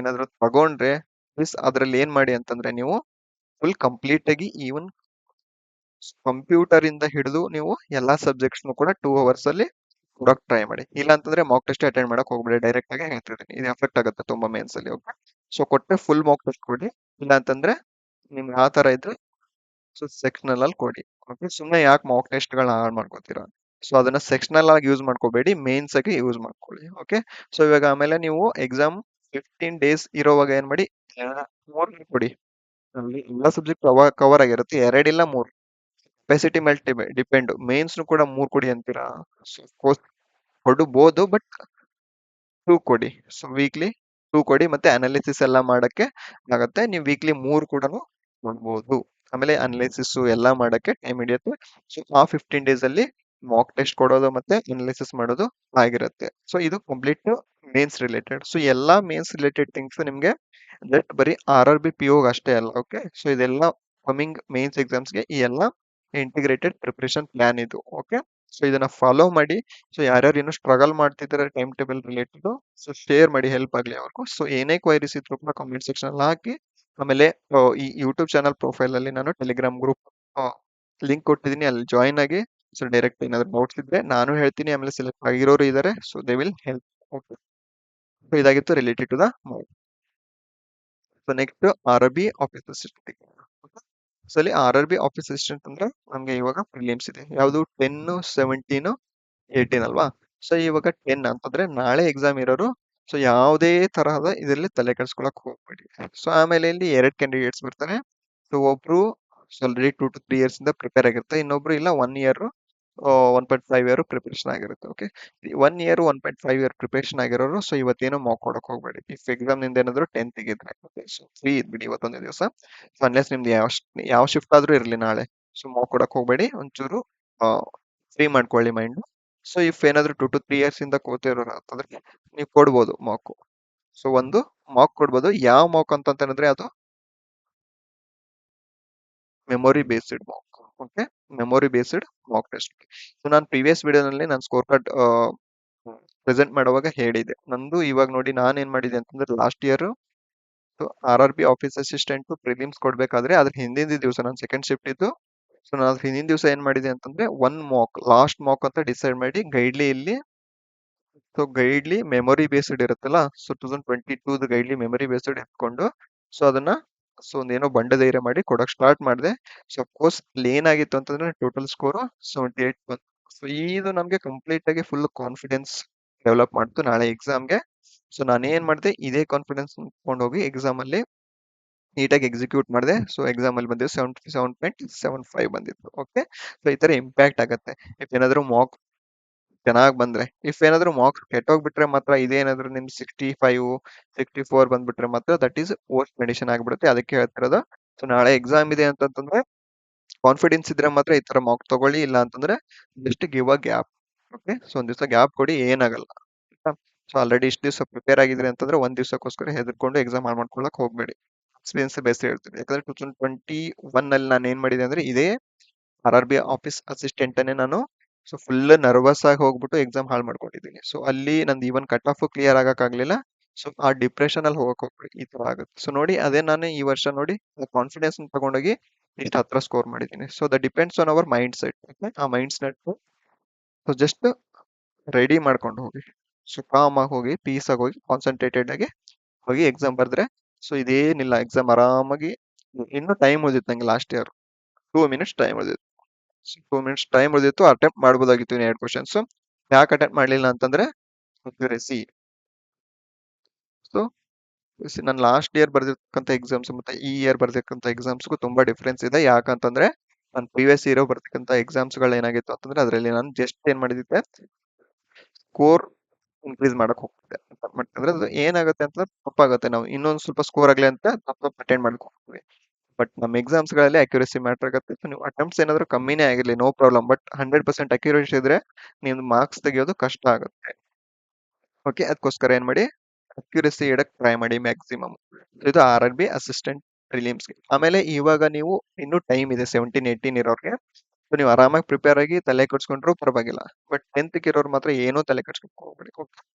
Speaker 1: ಏನಾದ್ರು ತಗೊಂಡ್ರೆ ಪ್ಲೀಸ್ ಅದ್ರಲ್ಲಿ ಏನ್ ಮಾಡಿ ಅಂತಂದ್ರೆ, ನೀವು ಫುಲ್ ಕಂಪ್ಲೀಟ್ ಆಗಿ ಈವನ್ ಕಂಪ್ಯೂಟರ್ ಇಂದ ಹಿಡಿದು ನೀವು ಎಲ್ಲಾ ಸಬ್ಜೆಕ್ಟ್ಸ್ ಕೂಡ 2 ಅವರ್ಸ್ ಅಲ್ಲಿ ಕೊಡಕ್ ಟ್ರೈ ಮಾಡಿ. ಇಲ್ಲ ಅಂತಂದ್ರೆ ಮಾಕ್ ಟೆಸ್ಟ್ ಅಟೆಂಡ್ ಮಾಡಕ್ ಹೋಗ್ಬೇಡಿ, ಡೈರೆಕ್ಟ್ ಆಗಿ ಹೇಳ್ತಿದ್ದೀನಿ, ಇದು ಎಫೆಕ್ಟ್ ಆಗುತ್ತೆ ತುಂಬಾ ಮೇನ್ಸ್ ಅಲ್ಲಿ. ಓಕೆ, ಸೊ ಕೊಟ್ಟರೆ ಫುಲ್ ಮಾಕ್ ಟೆಸ್ಟ್ ಕೊಡಿ, ಇಲ್ಲ ಅಂತಂದ್ರೆ ನಿಮ್ಗೆ ಆ ತರ ಇದ್ರೆ ಸೊ ಸೆಕ್ಷನಲ್ ಅಲ್ಲಿ ಕೊಡಿ. ಓಕೆ, ಸುಮ್ನೆ ಯಾಕೆ ಮಾಕ್ ಟೆಸ್ಟ್ ಗಳನ್ನ ಹಾಳು ಮಾಡ್ಕೋತೀರಾ? ಸೊ ಅದನ್ನ ಸೆಕ್ಷನಲ್ ಆಗಿ ಯೂಸ್ ಮಾಡ್ಕೋಬೇಡಿ, ಮೇನ್ಸ್ ಆಗಿ ಯೂಸ್ ಮಾಡ್ಕೊಳ್ಳಿ. ಓಕೆ, ಸೊ ಇವಾಗ ಆಮೇಲೆ ನೀವು ಎಕ್ಸಾಮ್ 15 days ಇರೋವಾಗ ಏನ್ ಮಾಡಿ, 3 ಕೊಡಿ. ಅಲ್ಲಿ ಎಲ್ಲ ಸಬ್ಜೆಕ್ಟ್ ಕವರ್ ಆಗಿರುತ್ತೆ, 2 ಇಲ್ಲ 3. ಕೆಪಾಸಿಟಿ ಮೇಲೆ ಡಿಪೆಂಡ್. ಮೇನ್ಸ್ ಕೂಡ 3 ಕೊಡಿ ಅಂತೀರಾ, ಕೊಡಬಹುದು, ಬಟ್ 2 ಕೊಡಿ. ಸೊ ವೀಕ್ಲಿ 2 ಕೊಡಿ, ಮತ್ತೆ ಅನಾಲಿಸಿಸ್ ಎಲ್ಲ ಮಾಡಕ್ಕೆ ಆಗತ್ತೆ. ನೀವು ವೀಕ್ಲಿ 3 ಕೂಡ ಕೊಡ್ಬೋದು. ಆಮೇಲೆ ಅನಾಲಿಸಿಸ್ ಎಲ್ಲ ಮಾಡಕ್ಕೆ ಟೈಮ್ ಹಿಡಿಯುತ್ತೆ. ಸೊ ಆ 15 days ಅಲ್ಲಿ ಮಾಕ್ ಟೆಸ್ಟ್ ಕೊಡೋದು ಮತ್ತೆ ಅನಾಲಿಸಿಸ್ ಮಾಡೋದು ಆಗಿರುತ್ತೆ. ಸೊ ಇದು ಕಂಪ್ಲೀಟ್ ಮೇನ್ಸ್ ರಿಲೇಟೆಡ್. ಸೊ ಎಲ್ಲಾ ಮೇನ್ಸ್ ರಿಲೇಟೆಡ್ ಥಿಂಗ್ಸ್ ನಿಮ್ಗೆ ಜಸ್ಟ್ ಬರೀ ಆರ್ ಆರ್ ಬಿ ಪಿ ಅಷ್ಟೇ ಅಲ್ಲ. ಓಕೆ, ಸೊ ಇದೆಲ್ಲ ಕಮಿಂಗ್ ಮೇನ್ಸ್ ಎಕ್ಸಾಮ್ಸ್ಗೆ ಈ ಎಲ್ಲ ಇಂಟಿಗ್ರೇಟೆಡ್ ಪ್ರಿಪರೇಷನ್ ಪ್ಲಾನ್ ಇದು. ಓಕೆ, ಸೊ ಇದನ್ನ ಫಾಲೋ ಮಾಡಿ. ಸೊ ಯಾರ್ಯಾರು ಇನ್ನೂ ಸ್ಟ್ರಗಲ್ ಮಾಡ್ತಿದ್ದಾರೆ time table related, so share ಮಾಡಿ, ಹೆಲ್ಪ್ ಆಗಲಿ ಅವ್ರಿಗೂ. ಸೊ ಏನೇ ಕ್ವೈರೀಸ್ ಇದ್ರು ಕೂಡ ಕಾಮೆಂಟ್ ಸೆಕ್ಷನ್ ಅಲ್ಲಿ ಹಾಕಿ. ಆಮೇಲೆ ಈ ಯೂಟ್ಯೂಬ್ ಚಾನಲ್ ಪ್ರೊಫೈಲ್ ಅಲ್ಲಿ ನಾನು ಟೆಲಿಗ್ರಾಮ್ ಗ್ರೂಪ್ ಲಿಂಕ್ ಕೊಟ್ಟಿದ್ದೀನಿ, ಅಲ್ಲಿ ಜಾಯಿನ್ ಆಗಿ. ಸೊ ಡೈರೆಕ್ಟ್ ಏನಾದ್ರು ಡೌಟ್ಸ್ ಇದ್ರೆ ನಾನು ಹೇಳ್ತೀನಿ, ಆಮೇಲೆ ಸೆಲೆಕ್ಟ್ ಆಗಿರೋರು ಇದ್ದಾರೆ, so they will help. Okay, so ಇದಾಗಿತ್ತು related to the. So next R R B office assistant. So ಅಲ್ಲಿ R R B office assistant ಅಂದ್ರೆ ನಮ್ಗೆ ಇವಾಗ ಪ್ರಿಲಿಮ್ಸ್ ಇದೆ. ಯಾವುದು 10, 17, 18 ಅಲ್ವಾ? ಸೊ ಇವಾಗ 10 ಅಂತಂದ್ರೆ ನಾಳೆ ಎಕ್ಸಾಮ್ ಇರೋರು. ಸೊ ಯಾವುದೇ ತರಹದ ಇದರಲ್ಲಿ ತಲೆ ಕೆಡಿಸ್ಕೊಳಕ್ ಹೋಗ್ಬೇಡಿ. ಸೊ ಆಮೇಲೆ ಇಲ್ಲಿ ಎರಡು ಕ್ಯಾಂಡಿಡೇಟ್ಸ್ ಬರ್ತಾರೆ. ಸೊ ಒಬ್ರು ಆಲ್ರೆಡಿ 2 to 3 years ಇಂದ ಪ್ರಿಪೇರ್ ಆಗಿರುತ್ತೆ, ಇನ್ನೊಬ್ರು ಇಲ್ಲ 1 year 1.5 year ಪ್ರಿಪರೇಷನ್ ಆಗಿರುತ್ತೆ. ಓಕೆ, 1 year 1.5 year ಪ್ರಿಪರೇಷನ್ ಆಗಿರೋರು ಸೊ ಇವತ್ತೇನು ಮಾಕ್ ಕೊಡಕ್ ಹೋಗ್ಬೇಡಿ. ಇಫ್ ಎಕ್ಸಾಮ್ ನಿಂದ ಏನಾದ್ರು 10th ಇದ್ರೆ ಸೊ ಫ್ರೀ ಇದ್ಬಿಡಿ ಇವತ್ತೊಂದೇ ದಿವಸ. ಸೊ ಅನ್ಲೆಸ್ ನಿಮ್ದು ಯಾವ ಶಿಫ್ಟ್ ಆದ್ರೂ ಇರಲಿ ನಾಳೆ, ಸೊ ಮಾಕ್ ಕೊಡಕ್ ಹೋಗ್ಬೇಡಿ, ಒಂಚೂರು ಫ್ರೀ ಮಾಡ್ಕೊಳ್ಳಿ ಮೈಂಡ್. ಸೊ ಇಫ್ ಏನಾದ್ರು 2 to 3 years ಇಂದ ಕೂತಿರೋರು ಅಂತಂದ್ರೆ ನೀವು ಕೊಡ್ಬೋದು ಮಾಕ್. ಸೊ ಒಂದು ಮಾಕ್ ಕೊಡ್ಬೋದು. ಯಾವ ಮಾಕ್ ಅಂತಂದ್ರೆ ಅದು memory based mock. Okay, memory based mock test. So ನಾನು ಪ್ರೀವಿಯಸ್ ವಿಡಿಯೋನಲ್ಲಿ ನಾನು ಸ್ಕೋರ್ ಕಾರ್ಡ್ ಪ್ರೆಸೆಂಟ್ ಮಾಡುವಾಗ ಹೇಳಿದೆ. ನಂದು ಇವಾಗ ನೋಡಿ ನಾನು ಏನ್ ಮಾಡಿದೆ ಅಂತಂದ್ರೆ last year R R B office assistant prelims ಕೊಡ್ಬೇಕಾದ್ರೆ ಅದ್ರ ಹಿಂದಿನ ದಿವಸ ನಾನು ಸೆಕೆಂಡ್ ಶಿಫ್ಟ್ ಇದ್ದು. ಸೊ ನಾನು ಹಿಂದಿನ ದಿವಸ ಏನ್ ಮಾಡಿದೆ ಅಂತಂದ್ರೆ ಒನ್ ಮಾಕ್, ಲಾಸ್ಟ್ ಮಾಕ್ ಅಂತ ಡಿಸೈಡ್ ಮಾಡಿ ಗೈಡ್ಲಿ ಇಲ್ಲಿ. ಸೊ ಗೈಡ್ಲಿ ಮೆಮೊರಿ ಬೇಸ್ಡ್ ಇರುತ್ತಲ್ಲ, ಸೊ 2022 ಗೈಡ್ಲಿ ಮೆಮೊರಿ ಬೇಸ್ಡ್ ಇಟ್ಕೊಂಡು ಸೊ ಅದನ್ನ ಸೊ ಒಂದೇನೋ ಬಂಡ ಧೈರ್ಯ ಮಾಡಿ ಕೊಡಕ್ ಸ್ಟಾರ್ಟ್ ಮಾಡಿದೆ. ಸೊ ಅಫ್ಕೋರ್ಸ್ ಅಲ್ಲಿ ಏನಾಗಿತ್ತು ಅಂತಂದ್ರೆ ಟೋಟಲ್ ಸ್ಕೋರ್ 78 ಬಂತು. ಸೊ ಇದು ನಮ್ಗೆ ಕಂಪ್ಲೀಟ್ ಆಗಿ ಫುಲ್ ಕಾನ್ಫಿಡೆನ್ಸ್ ಡೆವಲಪ್ ಮಾಡ್ತು ನಾಳೆ ಎಕ್ಸಾಮ್ಗೆ. ಸೊ ನಾನು ಏನ್ ಮಾಡಿದೆ, ಇದೇ ಕಾನ್ಫಿಡೆನ್ಸ್ ಹೋಗಿ ಎಕ್ಸಾಮ್ ಅಲ್ಲಿ ನೀಟಾಗಿ ಎಕ್ಸಿಕ್ಯೂಟ್ ಮಾಡಿದೆ. ಸೊ ಎಕ್ಸಾಮ್ ಅಲ್ಲಿ ಬಂದಿದ್ದು 77.75 ಬಂದಿತ್ತು. ಓಕೆ, ಸೊ ಈ ತರ ಇಂಪ್ಯಾಕ್ಟ್ ಆಗತ್ತೆ ಇಫ್ ಏನಾದ್ರು ಮಾಕ್ ಚೆನ್ನಾಗಿ ಬಂದ್ರೆ. ಇಫ್ ಏನಾದ್ರು ಮಾರ್ಕ್ಸ್ ಕೆಟ್ಟೋಗ್ಬಿಟ್ರೆ ಮಾತ್ರ, ಇದೇನಾದ್ರು ನಿಮ್ 65, 64 ಬಂದ್ಬಿಟ್ರೆ ಮಾತ್ರ ದಟ್ ಈಸ್ ಪೋಸ್ಟ್ ಮೆಡಿಷನ್ ಆಗ್ಬಿಡುತ್ತೆ. ಅದಕ್ಕೆ ಹೇಳ್ತಿರೋದು. ಸೊ ನಾಳೆ ಎಕ್ಸಾಮ್ ಇದೆ ಅಂತಂದ್ರೆ ಕಾನ್ಫಿಡೆನ್ಸ್ ಇದ್ರೆ ಮಾತ್ರ ಈ ತರ ಮಾರ್ಕ್ ತಗೊಳ್ಳಿ, ಇಲ್ಲ ಅಂತಂದ್ರೆ just give a gap. Okay, so ಒಂದ್ ದಿವಸ ಗ್ಯಾಪ್ ಕೊಡಿ, ಏನಾಗಲ್ಲ. ಸೊ ಆಲ್ರೆಡಿ ಇಷ್ಟು ದಿವಸ ಪ್ರಿಪೇರ್ ಆಗಿದ್ರಿ ಅಂತಂದ್ರೆ ಒಂದ್ ದಿವಸಕ್ಕೋಸ್ಕರ ಹೆದರ್ಕೊಂಡು ಎಕ್ಸಾಮ್ ಮಾಡ್ಕೊಳಕ್ ಹೋಗ್ಬೇಡಿ. ಎಕ್ಸ್ಪೀರಿಯನ್ಸ್ ಬೇಸ್ ಹೇಳ್ತೀನಿ. ಯಾಕಂದ್ರೆ 2021 ಅಲ್ಲಿ ನಾನು ಏನ್ ಮಾಡಿದೆ ಅಂದ್ರೆ ಇದೇ R R B office assistant ಅನ್ನೇ ನಾನು ಸೊ ಫುಲ್ ನರ್ವಸ್ ಆಗಿ ಹೋಗ್ಬಿಟ್ಟು ಎಕ್ಸಾಮ್ ಹಾಳು ಮಾಡ್ಕೊಂಡಿದ್ದೀನಿ. ಸೊ ಅಲ್ಲಿ ನಂದು ಈವನ್ ಕಟ್ ಆಫ್ ಕ್ಲಿಯರ್ ಆಗಕ್ಕಾಗ್ಲಿಲ್ಲ. ಸೊ ಆ ಡಿಪ್ರೆಷನ್ ಅಲ್ಲಿ ಹೋಗಕ್ ಹೋಗ್ಬಿಡಿ, ಈ ತರ ಆಗುತ್ತೆ. ಸೊ ನೋಡಿ ಅದೇ ನಾನು ಈ ವರ್ಷ ನೋಡಿ ಕಾನ್ಫಿಡೆನ್ಸ್ ತಗೊಂಡೋಗಿ ಇಷ್ಟು ಹತ್ರ ಸ್ಕೋರ್ ಮಾಡಿದ್ದೀನಿ. So the depends on our mindset. ಆ mindset so just ready ಮಾಡ್ಕೊಂಡು ಹೋಗಿ. ಸೊ ಕಾಮ್ ಆಗಿ ಹೋಗಿ, ಪೀಸ್ ಆಗಿ ಹೋಗಿ, ಕಾನ್ಸಂಟ್ರೇಟೆಡ್ ಆಗಿ ಹೋಗಿ ಎಕ್ಸಾಮ್ ಬರ್ದ್ರೆ ಸೊ ಇದೇನಿಲ್ಲ, ಎಕ್ಸಾಮ್ ಆರಾಮಾಗಿ. ಇನ್ನು ಟೈಮ್ ಉಳಿದಿತ್ತು ನಂಗೆ ಲಾಸ್ಟ್ ಇಯರ್ 2 minutes ಟೈಮ್ ಉಳಿದಿತ್ತು. 2 minutes ಟೈಮ್ ಉಳಿದಿತ್ತು, ಅಟೆಂಪ್ಟ್ ಮಾಡ್ಬೋದಾಗಿತ್ತು ಇನ್ನು 2 ಕ್ವಶನ್ಸ್. ಯಾಕೆ ಅಟೆಂಪ್ಟ್ ಮಾಡ್ಲಿಲ್ಲ ಅಂತಂದ್ರೆ ಅಕ್ಯುರೆಸಿ. ಸೊ ನಾನು ಲಾಸ್ಟ್ ಇಯರ್ ಬರ್ದಿರ್ತಕ್ಕಂಥ ಎಕ್ಸಾಮ್ಸ್ ಮತ್ತೆ ಈ ಇಯರ್ ಬರ್ದಿರ್ತಕ್ಕಂಥ ಎಕ್ಸಾಮ್ಸ್ಗೂ ತುಂಬಾ ಡಿಫ್ರೆನ್ಸ್ ಇದೆ. ಯಾಕಂತಂದ್ರೆ ನಾನು ಪ್ರೀವಿಯಸ್ ಇಯರ್ ಬರ್ತಕ್ಕಂಥ ಎಕ್ಸಾಮ್ಸ್ ಗಳು ಏನಾಗಿತ್ತು ಅಂತಂದ್ರೆ ಅದರಲ್ಲಿ ನಾನು ಜಸ್ಟ್ ಏನ್ ಮಾಡಿದ್ದೆ, ಸ್ಕೋರ್ ಇನ್ಕ್ರೀಸ್ ಮಾಡಕ್ ಹೋಗ್ತಿದ್ದೆ. ಅಂದ್ರೆ ಅದು ಏನಾಗುತ್ತೆ ಅಂತ ತಪ್ಪಾಗುತ್ತೆ, ನಾವು ಇನ್ನೊಂದು ಸ್ವಲ್ಪ ಸ್ಕೋರ್ ಆಗ್ಲಿ ಅಂತ ತಪ್ಪು ಅಟೆಂಡ್ ಮಾಡಕ್ ಹೋಗ್ತೀವಿ. ಬಟ್ ನಮ್ಮ ಎಕ್ಸಾಮ್ಸ್ ಗಳಲ್ಲಿ ಅಕ್ಯುರಸಿ ಮ್ಯಾಟರ್ ಆಗುತ್ತೆ. ಸೊ ನೀವು ಅಟೆಂಪ್ಟ್ಸ್ ಏನಾದ್ರು ಕಮ್ಮಿನೇ ಆಗಿರ್ಲಿ, ನೋ ಪ್ರಾಬ್ಲಮ್. ಬಟ್ 100% ಅಕ್ಯುರೇಸಿ ಇದ್ರೆ ನಿಮ್ದು ಮಾರ್ಕ್ಸ್ ತೆಗಿಯೋದು ಕಷ್ಟ ಆಗುತ್ತೆ. ಓಕೆ, ಅದಕ್ಕೋಸ್ಕರ ಏನ್ ಮಾಡಿ, ಅಕ್ಯುರಸಿ ಇಡಕ್ ಟ್ರೈ ಮಾಡಿ ಮ್ಯಾಕ್ಸಿಮಮ್. ಇದು ಆರ್ ಆರ್ ಬಿ ಅಸಿಸ್ಟೆಂಟ್ ಪ್ರಿಲಿಮ್ಸ್ಗೆ. ಆಮೇಲೆ ಇವಾಗ ನೀವು ಇನ್ನೂ ಟೈಮ್ ಇದೆ 17, 18 ಇರೋರ್ಗೆ. ಸೊ ನೀವು ಆರಾಮಾಗಿ ಪ್ರಿಪೇರ್ ಆಗಿ ತಲೆ ಕೆಡ್ಸ್ಕೊಂಡ್ರು ಪರವಾಗಿಲ್ಲ. ಬಟ್ 10th ಇರೋರು ಮಾತ್ರ ಏನೂ ತಲೆ ಕೆಡ್ಸ್ಕೊಂಡ್ ಹೋಗ್ಬೇಡಿ.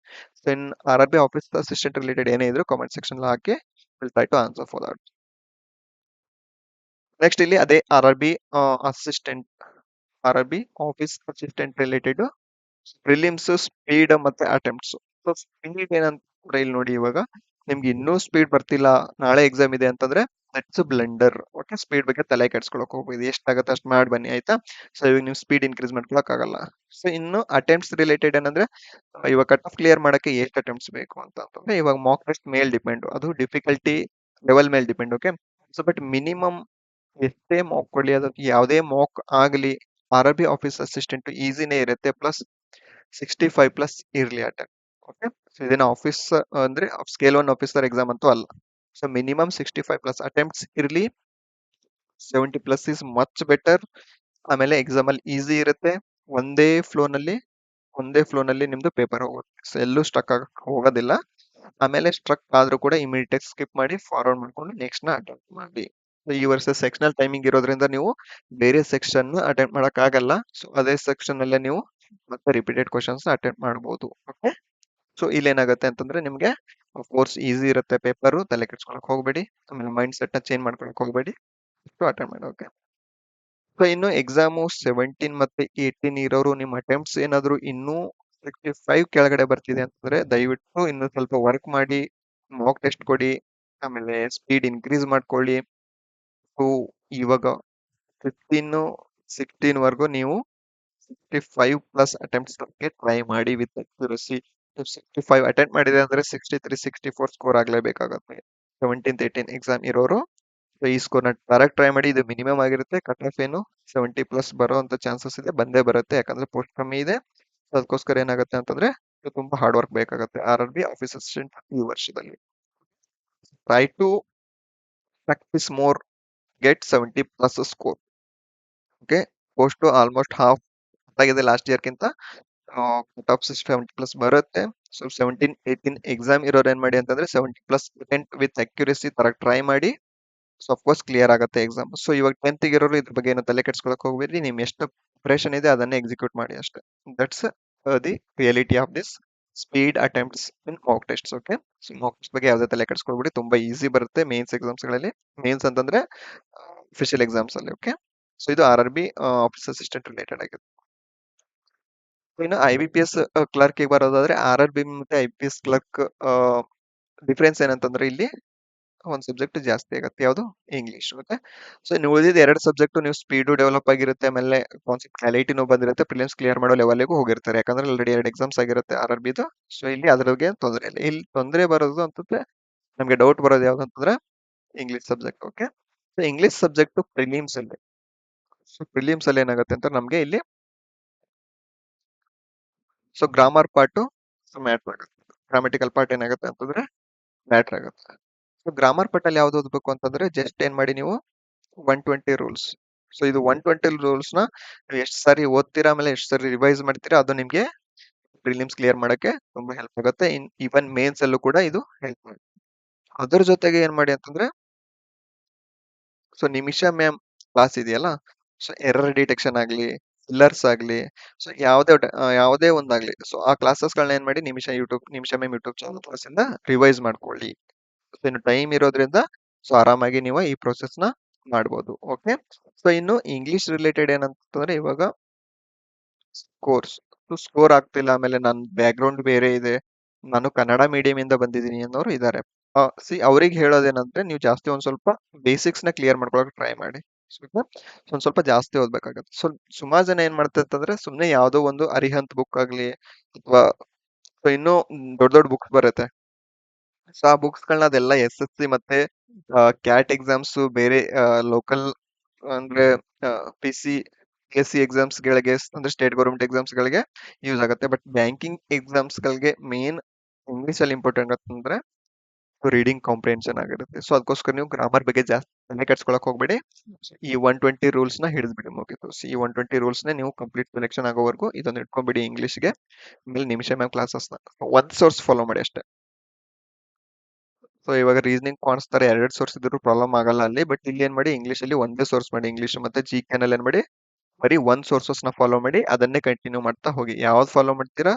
Speaker 1: Then R R B office assistant related ಏನೇ ಇದ್ರು ಕಾಮೆಂಟ್ ಸೆಕ್ಷನ್ ಹಾಕಿ, will try to answer for that. Next ಇಲ್ಲಿ ಅದೇ R R B assistant, R R B office assistant related prelims speed ಮತ್ತೆ ಅಟೆಂಪ್ಟ್ಸ್. ಸೊ ಸ್ಪೀಡ್ ಏನಂದ್ರೆ ಇಲ್ಲಿ ನೋಡಿ, ಇವಾಗ ನಿಮ್ಗೆ ಇನ್ನೂ ಸ್ಪೀಡ್ ಬರ್ತಿಲ್ಲ, ನಾಳೆ ಎಕ್ಸಾಮ್ ಇದೆ ಅಂತಂದ್ರೆ ದಟ್ಸ್ ಬ್ಲೆಂಡರ್. ಓಕೆ, ಸ್ಪೀಡ್ ಬಗ್ಗೆ ತಲೆ ಕೆಡ್ಸ್ಕೊಳಕ್ ಹೋಗ್ಬೋದು, ಎಷ್ಟಾಗತ್ತೆ ಅಷ್ಟು ಮಾಡಿ ಬನ್ನಿ, ಆಯ್ತಾ. ಸೊ ಇವಾಗ ನೀವು ಸ್ಪೀಡ್ ಇನ್ಕ್ರೀಸ್ ಮಾಡ್ಕೊಳಕ್ ಆಗಲ್ಲ. ಸೊ ಇನ್ನು ಅಟೆಂಪ್ಟ್ಸ್ ರಿಲೇಟೆಡ್ ಏನಂದ್ರೆ ಇವಾಗ ಕಟ್ ಆಫ್ ಕ್ಲಿಯರ್ ಮಾಡಕ್ಕೆ ಎಷ್ಟು ಅಟೆಂಪ್ಟ್ಸ್ ಬೇಕು ಅಂತಂದ್ರೆ ಇವಾಗ ಮಾಕ್ ಟೆಸ್ಟ್ ಮೇಲ್ ಡಿಪೆಂಡ್, ಅದು ಡಿಫಿಕಲ್ಟಿ ಲೆವೆಲ್ ಮೇಲೆ depend. Okay, so but minimum ಎಷ್ಟೇ ಮಾಕ್ ಕೊಡ್ಲಿ, ಅದಕ್ಕೆ ಯಾವುದೇ ಮಾಕ್ ಆಗಲಿ, R R B office assistant ಈಸಿನೇ ಇರುತ್ತೆ. ಪ್ಲಸ್ 65+ ಇರ್ಲಿ ಅಟೆಂಪ್ಟ್. ಓಕೆ, ಸೊ ಇದೇನ ಆಫೀಸ್ ಅಂದ್ರೆ ಸ್ಕೇಲ್ 1 ಆಫೀಸರ್ ಎಕ್ಸಾಮ್ ಅಂತೂ ಅಲ್ಲ. ಸೊ ಮಿನಿಮಮ್ 65+ ಅಟೆಂಪ್ಟ್ಸ್ ಇರ್ಲಿ. 70+ ಇಸ್ ಮಚ್ ಬೆಟರ್. ಆಮೇಲೆ ಎಕ್ಸಾಮ್ ಅಲ್ಲಿ ಈಸಿ ಇರುತ್ತೆ. ಒಂದೇ ಫ್ಲೋ ನಲ್ಲಿ ಒಂದೇ ಫ್ಲೋ ನಲ್ಲಿ ನಿಮ್ದು ಪೇಪರ್ ಹೋಗುತ್ತೆ. ಸೊ ಎಲ್ಲೂ ಸ್ಟ್ರಕ್ ಆಗಕ್ ಹೋಗೋದಿಲ್ಲ. ಆಮೇಲೆ ಸ್ಟ್ರಕ್ ಆದ್ರೂ ಕೂಡ ಇಮಿಡಿಯೇಟ್ ಸ್ಕಿಪ್ ಮಾಡಿ ಫಾರ್ವರ್ಡ್ ಮಾಡ್ಕೊಂಡು ನೆಕ್ಸ್ಟ್ ನ ಅಟೆಂಪ್ಟ್ ಮಾಡಿ. ಈ ವರ್ಷ ಸೆಕ್ಷನಲ್ ಟೈಮಿಂಗ್ ಇರೋದ್ರಿಂದ ನೀವು ಬೇರೆ ಸೆಕ್ಷನ್ ಅಟೆಂಡ್ ಮಾಡಕ್ ಆಗಲ್ಲ. ಸೊ ಅದೇ ಸೆಕ್ಷನ್ ಅಲ್ಲೇ ನೀವು ಮತ್ತೆ ರಿಪೀಟೆಡ್ ಕ್ವಶನ್ಸ್ ಅಟೆಂಡ್ ಮಾಡಬಹುದು. ಓಕೆ. ಸೊ ಇಲ್ಲಿ ಏನಾಗುತ್ತೆ ಅಂತಂದ್ರೆ ನಿಮ್ಗೆ ಕೋರ್ಸ್ ಈಸಿ ಇರುತ್ತೆ ಪೇಪರ್, ತಲೆ ಕೆಡ್ಸ್ಕೊಳಕ್ ಹೋಗ್ಬೇಡಿ. ಆಮೇಲೆ ಮೈಂಡ್ ಸೆಟ್ ನ ಚೇಂಜ್ ಮಾಡ್ಕೊಳಕ್ ಹೋಗ್ಬೇಡಿ. ಅಟೆಂಡ್ ಮಾಡಿ. ಓಕೆ. ಸೊ ಇನ್ನು ಎಕ್ಸಾಮು 17 ಮತ್ತೆ 18 ಇರೋರು ನಿಮ್ಮ ಅಟೆಂಪ್ಟ್ಸ್ ಏನಾದ್ರು ಇನ್ನೂ 65 ಕೆಳಗಡೆ ಬರ್ತಿದೆ ಅಂತಂದ್ರೆ ದಯವಿಟ್ಟು ಇನ್ನು ಸ್ವಲ್ಪ ವರ್ಕ್ ಮಾಡಿ, ಮಾಕ್ ಟೆಸ್ಟ್ ಕೊಡಿ, ಆಮೇಲೆ ಸ್ಪೀಡ್ ಇನ್ಕ್ರೀಸ್ ಮಾಡ್ಕೊಳ್ಳಿ. ಸೊ ಇವಾಗ 15 16 ವರ್ಗೂ ನೀವು 65 ಪ್ಲಸ್ ಅಟೆಂಪ್ಟ್ಸ್ ಟ್ರೈ ಮಾಡಿ ವಿತ್ ಅಕ್ಯುರಸಿ. 65 ಅಟೆಂಪ್ಟ್ ಮಾಡಿದೆ ಅಂದ್ರೆ 63 64 ಸ್ಕೋರ್ ಆಗ್ಲೇಬೇಕಾಗತ್ತೆ. 17 18 ಎಕ್ಸಾಮ್ ಇರೋರು ಸೊ ಈ ಸ್ಕೋರ್ನ ಡೈರೆಕ್ಟ್ ಟ್ರೈ ಮಾಡಿ. ಇದು ಮಿನಿಮಮ್ ಆಗಿರುತ್ತೆ. ಕಟ್ ಆಫ್ ಏನು 70 ಪ್ಲಸ್ ಬರೋ ಅಂತ ಚಾನ್ಸಸ್ ಇದೆ, ಬಂದೇ ಬರುತ್ತೆ. ಯಾಕಂದ್ರೆ ಪೋಸ್ಟ್ ಕಮ್ಮಿ ಇದೆ. So ಅದಕ್ಕೋಸ್ಕರ ಏನಾಗುತ್ತೆ ಅಂತಂದ್ರೆ ಇದು ತುಂಬಾ ಹಾರ್ಡ್ ವರ್ಕ್ ಬೇಕಾಗುತ್ತೆ RRB ಆಫೀಸ್ ಅಸಿಸ್ಟೆಂಟ್ ಈ ವರ್ಷದಲ್ಲಿ. Try to practice more, get 70 plus score. Okay. Post almost half ಆಗಿದೆ ಲಾಸ್ಟ್ ಇಯರ್ಗಿಂತ. ಕಟ್ ಆಫ್ 70 ಪ್ಲಸ್ ಬರುತ್ತೆ. ಸೊ 17 18 ಎಕ್ಸಾಮ್ ಇರೋರು ಏನ್ ಮಾಡಿ ಅಂತಂದ್ರೆ 70 ಪ್ಲಸ್ ಅಟೆಂಪ್ಟ್ ವಿತ್ ಅಕ್ಯುರಸಿ ತರ ಟ್ರೈ ಮಾಡಿ. ಸೊ ಅಫ್ಕೋರ್ಸ್ ಕ್ಲಿಯರ್ ಆಗುತ್ತೆ ಎಕ್ಸಾಮ್. ಸೊ ಇವಾಗ 10th ಇರೋರು ಇದ್ರ ಬಗ್ಗೆ ಏನು ತಲೆ ಕೆಡ್ಸ್ಕೊಳಕ್ ಹೋಗ್ಬೇಡಿ. ನಿಮ್ ಎಷ್ಟು ಪ್ರಿಪರೇಷನ್ ಇದೆ ಅದನ್ನೇ ಎಕ್ಸಿಕ್ಯೂಟ್ ಮಾಡಿ ಅಷ್ಟೇ. That's the reality of this speed attempts in mock tests. Okay. So mock test ಬಗ್ಗೆ ಯಾವುದೇ ತಲೆ ಕೆಡ್ಸ್ಕೊಳ್ಬೇಡಿ. ತುಂಬಾ ಈಸಿ ಬರುತ್ತೆ ಮೇನ್ಸ್ ಎಕ್ಸಾಮ್ಸ್ ಗಳಲ್ಲಿ. ಮೇನ್ಸ್ ಅಂತಂದ್ರೆ ಅಫಿಷಿಯಲ್ ಎಕ್ಸಾಮ್ಸ್ ಅಲ್ಲಿ. ಓಕೆ. ಸೊ ಇದು RRB ಆಫೀಸ್ ಅಸಿಸ್ಟೆಂಟ್ ರಿಲೇಟೆಡ್ ಆಗಿದೆ. ಇನ್ನು IBPS ಕ್ಲರ್ಕ್ ಗೆ ಬರೋದಾದ್ರೆ RRB ಮತ್ತೆ IBPS ಕ್ಲರ್ಕ್ ಡಿಫ್ರೆನ್ಸ್ ಏನಂತಂದ್ರೆ ಇಲ್ಲಿ ಒಂದ್ ಸಬ್ಜೆಕ್ಟ್ ಜಾಸ್ತಿ ಆಗುತ್ತೆ. ಯಾವುದು? ಇಂಗ್ಲಿಷ್. ಓಕೆ. ಸೊ ನೀವು ಉಳಿದಿದ್ದ ಎರಡು ಸಬ್ಜೆಕ್ಟ್ ನೀವು ಸ್ಪೀಡು ಡೆವಲಪ್ ಆಗಿರುತ್ತೆ, ಆಮೇಲೆ ಕಾನ್ಸೆಪ್ಟ್ ಕ್ಲಾರಿಟಿನೂ ಬಂದಿರುತ್ತೆ, ಪ್ರಿಲಿಮ್ಸ್ ಕ್ಲಿಯರ್ ಮಾಡೋ ಲೆವೆಲ್ಗೂ ಹೋಗಿರ್ತಾರೆ. ಯಾಕಂದ್ರೆ ಆಲ್ರೆಡಿ ಎರಡು ಎಕ್ಸಾಮ್ಸ್ ಆಗಿರುತ್ತೆ RRBದು. ಸೊ ಇಲ್ಲಿ ಅದ್ರ ಬಗ್ಗೆ ತೊಂದರೆ ಇಲ್ಲ. ಇಲ್ಲಿ ತೊಂದರೆ ಬರೋದು ಅಂತಂದ್ರೆ ನಮ್ಗೆ ಡೌಟ್ ಬರೋದು ಯಾವ್ದು ಅಂತಂದ್ರೆ English subject. Okay. So English subject prelims ಅಲ್ಲಿ, ಸೊ ಪ್ರಿಲಿಮ್ಸ್ ಅಲ್ಲಿ ಏನಾಗುತ್ತೆ ಅಂತ ನಮ್ಗೆ ಇಲ್ಲಿ ಸೊ ಗ್ರಾಮರ್ ಪಾರ್ಟ್ ಮ್ಯಾಟ್ರ್ ಆಗುತ್ತೆ. ಗ್ರಾಮೆಟಿಕಲ್ ಪಾರ್ಟ್ ಏನಾಗುತ್ತೆ ಅಂತಂದ್ರೆ ಮ್ಯಾಟ್ರ್ ಆಗುತ್ತೆ. ಸೊ ಗ್ರಾಮರ್ ಪಾರ್ಟ್ ಅಲ್ಲಿ ಯಾವ್ದು ಓದ್ಬೇಕು ಅಂತಂದ್ರೆ ಜಸ್ಟ್ ಏನ್ ಮಾಡಿ ನೀವು 120 ರೂಲ್ಸ್. ಸೊ ಇದು 120 ರೂಲ್ಸ್ ನ ನೀವು ಎಷ್ಟು ಸಾರಿ ಓದ್ತೀರಾ, ಆಮೇಲೆ ಎಷ್ಟು ಸಾರಿ ರಿವೈಸ್ ಮಾಡ್ತೀರಾ, ಅದು ನಿಮ್ಗೆ ಪ್ರಿಲಿಮ್ಸ್ ಕ್ಲಿಯರ್ ಮಾಡಕ್ಕೆ ತುಂಬಾ ಹೆಲ್ಪ್ ಆಗುತ್ತೆ. ಈವನ್ ಮೇನ್ಸ್ ಅಲ್ಲೂ ಕೂಡ ಇದು ಹೆಲ್ಪ್ ಮಾಡುತ್ತೆ. ಅದ್ರ ಜೊತೆಗೆ ಏನ್ ಮಾಡಿ ಅಂತಂದ್ರೆ ಸೊ ನಿಮಿಷಾ ಮ್ಯಾಮ್ ಕ್ಲಾಸ್ ಇದೆಯಲ್ಲ, ಸೊ ಎರರ್ ಡಿಟೆಕ್ಷನ್ ಆಗ್ಲಿ, ಫಿಲ್ಲರ್ಸ್ ಆಗ್ಲಿ, ಸೊ ಯಾವುದೇ ಒಂದಾಗ್ಲಿ, ಸೊ ಆ ಕ್ಲಾಸಸ್ ಗಳನ್ನ ಏನ್ ಮಾಡಿ ನಿಮಿಷಾ ಮ್ಯಾಮ್ ಯೂಟ್ಯೂಬ್ ಚಾನಲ್ ಕ್ಲಾಸ್ ಇಂದ ರಿವೈಸ್ ಮಾಡ್ಕೊಳ್ಳಿ. ಸೊ ಇನ್ನು ಟೈಮ್ ಇರೋದ್ರಿಂದ ಸೊ ಆರಾಮಾಗಿ ನೀವು ಈ ಪ್ರೊಸೆಸ್ ನ ಮಾಡ್ಬೋದು. ಓಕೆ. ಸೊ ಇನ್ನು ಇಂಗ್ಲಿಷ್ ರಿಲೇಟೆಡ್ ಏನಂತಂದ್ರೆ ಇವಾಗ ಕೋರ್ಸ್ ಸ್ಕೋರ್ ಆಗ್ತಿಲ್ಲ, ಆಮೇಲೆ ನನ್ನ ಬ್ಯಾಕ್ ಗ್ರೌಂಡ್ ಬೇರೆ ಇದೆ, ನಾನು ಕನ್ನಡ ಮೀಡಿಯಂ ಇಂದ ಬಂದಿದ್ದೀನಿ ಅನ್ನೋರು ಇದ್ದಾರೆ. ಅವ್ರಿಗೆ ಹೇಳೋದೇನಂದ್ರೆ ನೀವು ಜಾಸ್ತಿ ಒಂದ್ ಸ್ವಲ್ಪ ಬೇಸಿಕ್ಸ್ ನ ಕ್ಲಿಯರ್ ಮಾಡ್ಕೊಳಕ್ ಟ್ರೈ ಮಾಡಿ. ಒಂದ್ ಸ್ವಲ್ಪ ಜಾಸ್ತಿ ಓದ್ಬೇಕಾಗತ್ತೆ. ಸೊ ಸುಮಾರು ಜನ ಏನ್ ಮಾಡ್ತಾರೆ ಅಂತಂದ್ರೆ ಸುಮ್ನೆ ಯಾವ್ದೋ ಒಂದು ಅರಿಹಂತ್ ಬುಕ್ ಆಗ್ಲಿ ಅಥವಾ ಇನ್ನೂ ದೊಡ್ಡ ದೊಡ್ಡ ಬುಕ್ಸ್ ಬರುತ್ತೆ. ಸೊ ಆ ಬುಕ್ಸ್ ಗಳನ್ನ ಅದೆಲ್ಲ SSC ಮತ್ತೆ ಕ್ಯಾಟ್ ಎಕ್ಸಾಮ್ಸ್, ಬೇರೆ ಲೋಕಲ್ ಅಂದ್ರೆ PSC ಎಕ್ಸಾಮ್ಸ್ ಗಳಿಗೆ ಅಂದ್ರೆ ಸ್ಟೇಟ್ ಗೌರ್ಮೆಂಟ್ ಎಕ್ಸಾಮ್ಸ್ ಗಳಿಗೆ ಯೂಸ್ ಆಗುತ್ತೆ. ಬಟ್ ಬ್ಯಾಂಕಿಂಗ್ ಎಕ್ಸಾಮ್ಸ್ ಗಳಿಗೆ ಮೇನ್ ಇಂಗ್ಲಿಷ್ ಅಲ್ಲಿ ಇಂಪಾರ್ಟೆಂಟ್ ಅಂತಂದ್ರೆ ರೀಡಿಂಗ್ ಕಾಂಪ್ರಿಹೆನ್ಷನ್ ಆಗಿರುತ್ತೆ. ಸೊ ಅದಕ್ಕೋಸ್ಕರ ನೀವು ಗ್ರಾಮರ್ ಬಗ್ಗೆ ಜಾಸ್ತಿ ತಲೆ ಕೆಡ್ಸ್ಕೊಳಕ್ ಹೋಗ್ಬೇಡಿ. ಈ 120 ರೂಲ್ಸ್ ನ ಹಿಡಿದ್ಬಿಡಿ ಮುಗಿತು. ಸೊ ಈ 120 ರೂಲ್ಸ್ ನ ನೀವು ಕಂಪ್ಲೀಟ್ ಸೆಲೆಕ್ಷನ್ ಆಗೋವರೆಗೂ ಇದನ್ನ ಇಟ್ಕೊಂಡ್ಬಿಡಿ ಇಂಗ್ಲಿಷ್ಗೆ. ಆಮೇಲೆ ನಿಮಿಷ ಮ್ಯಾಮ್ ಕ್ಲಾಸಸ್ ನ ಒಂದ್ ಸೋರ್ಸ್ ಫಾಲೋ ಮಾಡಿ ಅಷ್ಟೇ. ಸೊ ಇವಾಗ ರೀಸನಿಂಗ್ ಕಾಣಿಸ್ತಾರೆ ಎರಡೆರಡು ಸೋರ್ಸ್ ಇದ್ರು ಪ್ರಾಬ್ಲಮ್ ಆಗಲ್ಲ ಅಲ್ಲಿ. ಬಟ್ ಇಲ್ಲಿ ಏನ್ ಮಾಡಿ ಇಂಗ್ಲಿಷ್ ಅಲ್ಲಿ ಒಂದೇ ಸೋರ್ಸ್ ಮಾಡಿ, ಇಂಗ್ಲಿಷ್ ಮತ್ತೆ GK ನಲ್ಲಿ ಏನ್ ಮಾಡಿ ಬರೀ ಒಂದ್ ಸೋರ್ಸಸ್ ನ ಫಾಲೋ ಮಾಡಿ, ಅದನ್ನೇ ಕಂಟಿನ್ಯೂ ಮಾಡ್ತಾ ಹೋಗಿ. ಯಾವ್ದು ಫಾಲೋ ಮಾಡ್ತೀರಾ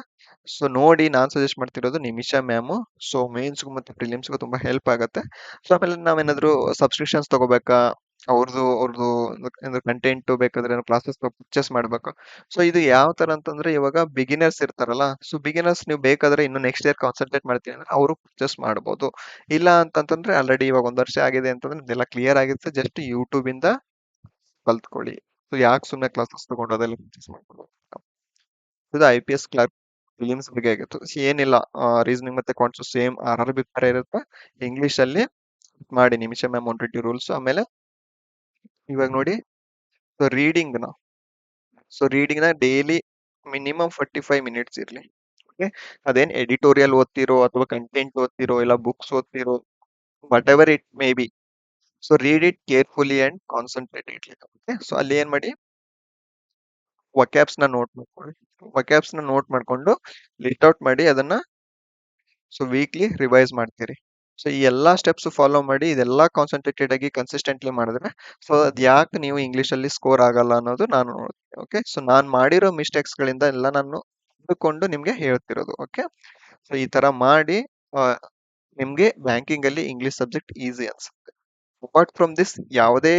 Speaker 1: ಸೊ ನೋಡಿ. ನಾನ್ ಸಜೆಸ್ಟ್ ಮಾಡ್ತಿರೋದು ನಿಮಿಷಾ ಮ್ಯಾಮ್. ಸೊ ಮೇನ್ಸ್ಗೂ ಮತ್ತೆ ಪ್ರಿಲಿಮ್ಸ್ಗೂ ತುಂಬಾ ಹೆಲ್ಪ್ ಆಗುತ್ತೆ. ಸೊ ಆಮೇಲೆ ನಾವೇನಾದ್ರು ಸಬ್ಸ್ಕ್ರಿಪ್ಷನ್ಸ್ ತಗೋಬೇಕಾ, ಅವ್ರದ್ದು ಕಂಟೆಂಟ್ ಬೇಕಾದ್ರೆ ಕ್ಲಾಸಸ್ ಪರ್ಚೇಸ್ ಮಾಡ್ಬೇಕು. ಸೊ ಇದು ಯಾವ ತರ ಅಂತಂದ್ರೆ ಇವಾಗ ಬಿಗಿನರ್ಸ್ ಇರ್ತಾರಲ್ಲ, ಸೊ ಬಿಗಿನರ್ಸ್ ನೀವು ಬೇಕಾದ್ರೆ ಇನ್ನು ನೆಕ್ಸ್ಟ್ ಇಯರ್ ಕಾನ್ಸಂಟ್ರೇಟ್ ಮಾಡ್ತೀನಿ ಅಂದ್ರೆ ಅವರು ಪರ್ಚೇಸ್ ಮಾಡ್ಬೋದು. ಇಲ್ಲ ಅಂತಂತಂದ್ರೆ ಆಲ್ರೆಡಿ ಇವಾಗ ಒಂದ್ ವರ್ಷ ಆಗಿದೆ ಅಂತಂದ್ರೆ ಇದೆಲ್ಲ ಕ್ಲಿಯರ್ ಆಗಿರುತ್ತೆ. ಜಸ್ಟ್ ಯೂಟ್ಯೂಬ್ ಇಂದ ಕಲ್ತ್ಕೊಳ್ಳಿ. ಸೊ ಯಾಕೆ ಸುಮ್ಮನೆ ಕ್ಲಾಸಸ್ ತಗೊಂಡು ಅದೆಲ್ಲ ಪರ್ಚೇಸ್ ಮಾಡ್ಕೊಳ್ಳೋದು. ಇದು IPS ಕ್ಲರ್ಕ್ ಫಿಲಿಮ್ಸ್ ಬಗ್ಗೆ ಆಗಿತ್ತು. ಏನಿಲ್ಲ, ರೀಸನಿಂಗ್ ಮತ್ತೆ ಕಾನ್ಸೆಪ್ಟ್ ಸೇಮ್ RRB ತರ ಇರುತ್ತೆ. ಇಂಗ್ಲಿಷ್ ಅಲ್ಲಿ ಮಾಡಿ ನಿಮಿಷ ಮ್ಯಾಮ್ 120 ರೂಲ್ಸ್. ಆಮೇಲೆ ಇವಾಗ ನೋಡಿ ರೀಡಿಂಗ್ ನ ಡೈಲಿ ಮಿನಿಮಮ್ 45 ಮಿನಿಟ್ಸ್ ಇರ್ಲಿ. ಓಕೆ. ಅದೇನ್ ಎಡಿಟೋರಿಯಲ್ ಓದ್ತಿರೋ ಅಥವಾ ಕಂಟೆಂಟ್ ಓದ್ತಿರೋ ಇಲ್ಲ ಬುಕ್ಸ್ ಓದ್ತಿರೋ, whatever it may be, so read it carefully and concentratedly. Okay. So ಅಲ್ಲಿ ಏನ್ ಮಾಡಿ ವಕ್ಯಾಬ್ಸ್ ನ ನೋಟ್ ಮಾಡ್ಕೊಳ್ಳಿ. ವಕ್ಯಾಬ್ಸ್ ನ ನೋಟ್ ಮಾಡ್ಕೊಂಡು ಲಿಸ್ಟ್ ಔಟ್ ಮಾಡಿ ಅದನ್ನ ಸೊ ವೀಕ್ಲಿ ರಿವೈಸ್ ಮಾಡ್ತೀರಿ. ಸೊ ಈ ಎಲ್ಲಾ ಸ್ಟೆಪ್ಸ್ ಫಾಲೋ ಮಾಡಿ ಇದೆಲ್ಲಾ ಕಾನ್ಸಂಟ್ರೇಟೆಡ್ ಆಗಿ ಕನ್ಸಿಸ್ಟೆಂಟ್ಲಿ ಮಾಡಿದ್ರೆ ಸೊ ಅದ್ ಯಾಕೆ ನೀವು ಇಂಗ್ಲಿಷ್ ಅಲ್ಲಿ ಸ್ಕೋರ್ ಆಗಲ್ಲ ಅನ್ನೋದು ನಾನು ನೋಡ್ತೀನಿ. ಓಕೆ, ಸೊ ನಾನ್ ಮಾಡಿರೋ ಮಿಸ್ಟೇಕ್ಸ್ ಗಳಿಂದ ಎಲ್ಲ ನಾನು ತಿಳ್ಕೊಂಡು ನಿಮ್ಗೆ ಹೇಳ್ತಿರೋದು. ಓಕೆ, ಸೊ ಈ ತರ ಮಾಡಿ ಆ, ನಿಮ್ಗೆ ಬ್ಯಾಂಕಿಂಗ್ ಅಲ್ಲಿ ಇಂಗ್ಲಿಷ್ ಸಬ್ಜೆಕ್ಟ್ ಈಸಿ ಅನ್ಸುತ್ತೆ. ಅಪಾರ್ಟ್ ಫ್ರಮ್ ದಿಸ್ ಯಾವುದೇ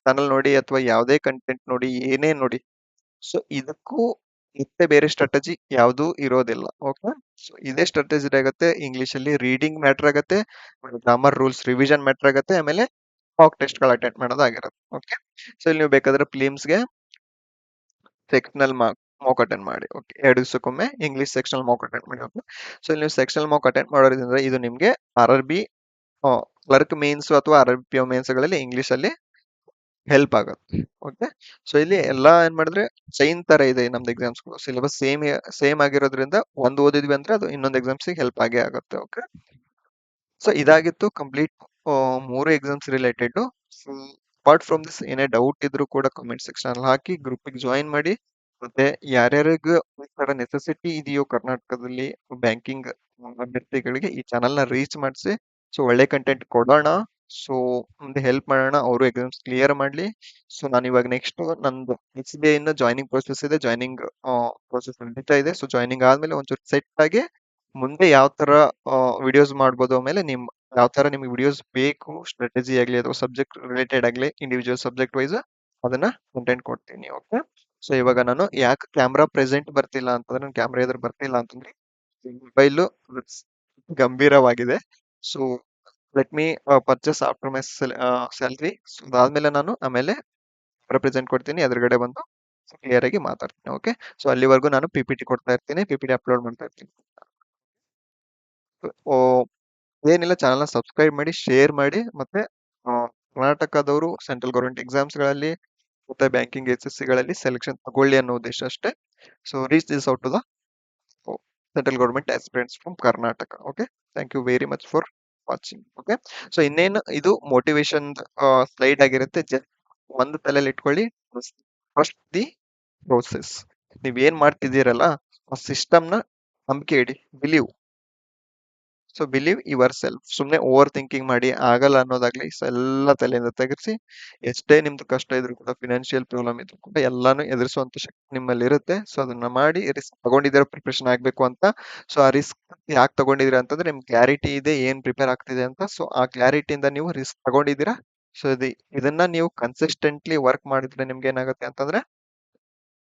Speaker 1: ಚಾನಲ್ ನೋಡಿ ಅಥವಾ ಯಾವುದೇ ಕಂಟೆಂಟ್ ನೋಡಿ ಏನೇ ನೋಡಿ, ಸೊ ಇದಕ್ಕೂ ಮತ್ತೆ ಬೇರೆ ಸ್ಟ್ರಾಟಜಿ ಯಾವ್ದು ಇರೋದಿಲ್ಲ. ಓಕೆ, ಸೊ ಇದೇ ಸ್ಟ್ರಾಟಜಿ ಆಗುತ್ತೆ. ಇಂಗ್ಲಿಷ್ ಅಲ್ಲಿ ರೀಡಿಂಗ್ ಮ್ಯಾಟರ್ ಆಗುತ್ತೆ, ಗ್ರಾಮರ್ ರೂಲ್ಸ್ ರಿವಿಷನ್ ಮ್ಯಾಟರ್ ಆಗುತ್ತೆ, ಆಮೇಲೆ ಮಾಕ್ ಟೆಸ್ಟ್ ಗಳು ಅಟೆಂಡ್ ಮಾಡೋದಾಗಿರುತ್ತೆ. ಓಕೆ, ಸೊ ಇಲ್ಲಿ ನೀವು ಬೇಕಾದ್ರೆ ಫಿಲಿಮ್ಸ್ಗೆ ಸೆಕ್ಷನಲ್ ಮಾಕ್ ಅಟೆಂಡ್ ಮಾಡಿ. ಓಕೆ, 2 ದಿವಸಕ್ಕೊಮ್ಮೆ ಇಂಗ್ಲಿಷ್ ಸೆಕ್ಷನಲ್ ಮಾಕ್ ಅಟೆಂಡ್ ಮಾಡಿ. ಓಕೆ, ಸೊ ಇಲ್ಲಿ ನೀವು ಸೆಕ್ಷನಲ್ ಮಾಕ್ ಅಟೆಂಡ್ ಮಾಡೋದ್ರಿಂದ ಇದು ನಿಮ್ಗೆ RRB ಕ್ಲರ್ಕ್ ಮೇನ್ಸ್ ಅಥವಾ RRB PO ಮೇನ್ಸ್ ಗಳಲ್ಲಿ ಇಂಗ್ಲಿಷ್ ಅಲ್ಲಿ ಹೆಲ್ಪ್ ಆಗುತ್ತೆ. ಓಕೆ, ಸೊ ಇಲ್ಲಿ ಎಲ್ಲಾ ಏನ್ ಮಾಡಿದ್ರೆ ಚೈನ್ ತರ ಇದೆ ನಮ್ದು ಎಕ್ಸಾಮ್ಸ್ ಸಿಲೆಬಸ್ ಸೇಮ್ ಆಗಿರೋದ್ರಿಂದ ಒಂದ್ ಓದಿದ್ವಿ ಅಂದ್ರೆ ಅದು ಇನ್ನೊಂದು ಎಕ್ಸಾಮ್ಸ್ ಹೆಲ್ಪ್ ಆಗೇ ಆಗುತ್ತೆ. ಓಕೆ, ಸೊ ಇದಾಗಿತ್ತು complete 3 exams related. Apart from this ಏನೇ ಡೌಟ್ ಇದ್ರು ಕೂಡ ಕಮೆಂಟ್ ಸೆಕ್ಷನ್ ಅಲ್ಲಿ ಹಾಕಿ ಗ್ರೂಪಿಗೆ ಜಾಯಿನ್ ಮಾಡಿ. ಮತ್ತೆ ಯಾರ್ಯಾರಿಗೂ ಈ ತರ ನೆಸೆಸಿಟಿ ಇದೆಯೋ ಕರ್ನಾಟಕದಲ್ಲಿ ಬ್ಯಾಂಕಿಂಗ್ ಅಭ್ಯರ್ಥಿಗಳಿಗೆ ಈ ಚಾನಲ್ ನ ರೀಚ್ ಮಾಡಿಸಿ. ಸೊ ಒಳ್ಳೆ ಕಂಟೆಂಟ್ ಕೊಡೋಣ. ಸೊ ಮುಂದೆ ಹೆಲ್ಪ್ ಮಾಡೋಣ, ಅವರು ಎಕ್ಸಾಮ್ಸ್ ಕ್ಲಿಯರ್ ಮಾಡ್ಲಿ. ಸೊ ನಾನು ಇವಾಗ ನೆಕ್ಸ್ಟ್ ನಂದು SBI ಇಂದ ಜಾಯ್ನಿಂಗ್ ಪ್ರೊಸೆಸ್ ಇದೆ, ಜಾಯ್ನಿಂಗ್ ಪ್ರೊಸೆಸ್ ನಡೀತಾ ಇದೆ. ಸೊ ಜಾಯ್ನಿಂಗ್ ಆದ್ಮೇಲೆ ಒಂಚೂರು ಸೆಟ್ ಆಗಿ ಮುಂದೆ ಯಾವ ತರ ವಿಡಿಯೋಸ್ ಮಾಡ್ಬೋದು, ಆಮೇಲೆ ಯಾವ ತರ ನಿಮ್ಗೆ ವಿಡಿಯೋಸ್ ಬೇಕು, ಸ್ಟ್ರಾಟಜಿ ಆಗ್ಲಿ ಅಥವಾ ಸಬ್ಜೆಕ್ಟ್ ರಿಲೇಟೆಡ್ ಆಗ್ಲಿ ಇಂಡಿವಿಜುವಲ್ ಸಬ್ಜೆಕ್ಟ್ ವೈಸ್ ಅದನ್ನ ಕಂಟೆಂಟ್ ಕೊಡ್ತೀನಿ. ಓಕೆ, ಸೊ ಇವಾಗ ನಾನು ಯಾಕೆ ಕ್ಯಾಮ್ರಾ ಪ್ರೆಸೆಂಟ್ ಬರ್ತಿಲ್ಲ ಅಂತಂದ್ರೆ, ನನ್ನ ಕ್ಯಾಮ್ರಾ ಎದುರು ಬರ್ತಿಲ್ಲ ಅಂತಂದ್ರೆ ಮೊಬೈಲ್ ಗಂಭೀರವಾಗಿದೆ. So let me purchase after my salary. So ಅದಾದ್ಮೇಲೆ ನಾನು ಆಮೇಲೆ ರೆಪ್ರೆಸೆಂಟ್ ಕೊಡ್ತೀನಿ, ಎದುರುಗಡೆ ಬಂದು ಕ್ಲಿಯರ್ ಆಗಿ ಮಾತಾಡ್ತೀನಿ. ಓಕೆ, ಸೊ ಅಲ್ಲಿವರೆಗೂ ನಾನು PPT ಕೊಡ್ತಾ ಇರ್ತೀನಿ, PPT ಅಪ್ಲೋಡ್ ಮಾಡ್ತಾ ಇರ್ತೀನಿ. ಓ, ಏನಿಲ್ಲ, ಚಾನಲ್ನ ಸಬ್ಸ್ಕ್ರೈಬ್ ಮಾಡಿ, ಶೇರ್ ಮಾಡಿ, ಮತ್ತೆ ಕರ್ನಾಟಕದವರು ಸೆಂಟ್ರಲ್ ಗೌರ್ಮೆಂಟ್ ಎಕ್ಸಾಮ್ಸ್ ಗಳಲ್ಲಿ ಮತ್ತೆ ಬ್ಯಾಂಕಿಂಗ್ SSC ಗಳಲ್ಲಿ ಸೆಲೆಕ್ಷನ್ ತಗೊಳ್ಳಿ ಅನ್ನೋ ಉದ್ದೇಶ ಅಷ್ಟೇ. So reach this out to the central government aspirants from Karnataka. Okay, thank you very much for watching. Okay, so ಇನ್ನೇನು ಇದು ಮೋಟಿವೇಶನ್ ಸ್ಲೈಡ್ ಆಗಿರುತ್ತೆ. ಜಸ್ಟ್ ಒಂದು ತಲೆಯಲ್ಲಿ ಇಟ್ಕೊಳ್ಳಿ, ಫಸ್ಟ್ ದಿ ಪ್ರೋಸೆಸ್. ನೀವ್ ಏನ್ ಮಾಡ್ತಿದ್ದೀರಲ್ಲ ಆ ಸಿಸ್ಟಮ್ ನ ನಂಬಿಕೆ ಇಡಿ, believe. So believe yourself. ಸುಮ್ನೆ ಓವರ್ ಥಿಂಕಿಂಗ್ ಮಾಡಿ ಆಗಲ್ಲ ಅನ್ನೋದಾಗ್ಲಿ ಎಲ್ಲ ತಲೆಯಿಂದ ತೆಗೆಸಿ. ಎಷ್ಟೇ ನಿಮ್ದು ಕಷ್ಟ ಇದ್ರು ಕೂಡ, ಫಿನಾನ್ಷಿಯಲ್ ಪ್ರಾಬ್ಲಮ್ ಇದ್ರು ಕೂಡ ಎಲ್ಲಾನು ಎದುರಿಸುವಂತ ಶಕ್ತಿ ನಿಮ್ಮಲ್ಲಿ ಇರುತ್ತೆ. ಸೊ ಅದನ್ನ ಮಾಡಿ, ರಿಸ್ಕ್ ತಗೊಂಡಿದ್ದೀರಾ ಪ್ರಿಪರೇಷನ್ ಆಗ್ಬೇಕು ಅಂತ. ಸೊ ಆ ರಿಸ್ಕ್ ಯಾಕೆ ತಗೊಂಡಿದ್ದೀರಾ ಅಂತಂದ್ರೆ ನಿಮ್ಗೆ ಕ್ಲಾರಿಟಿ ಇದೆ ಏನ್ ಪ್ರಿಪೇರ್ ಆಗ್ತಿದೆ ಅಂತ. ಸೊ ಆ ಕ್ಲಾರಿಟಿಯಿಂದ ನೀವು ರಿಸ್ಕ್ ತಗೊಂಡಿದ್ದೀರಾ. ಸೊ ಇದನ್ನ ನೀವು ಕನ್ಸಿಸ್ಟೆಂಟ್ಲಿ ವರ್ಕ್ ಮಾಡಿದ್ರೆ ನಿಮ್ಗೆ ಏನಾಗುತ್ತೆ ಅಂತಂದ್ರೆ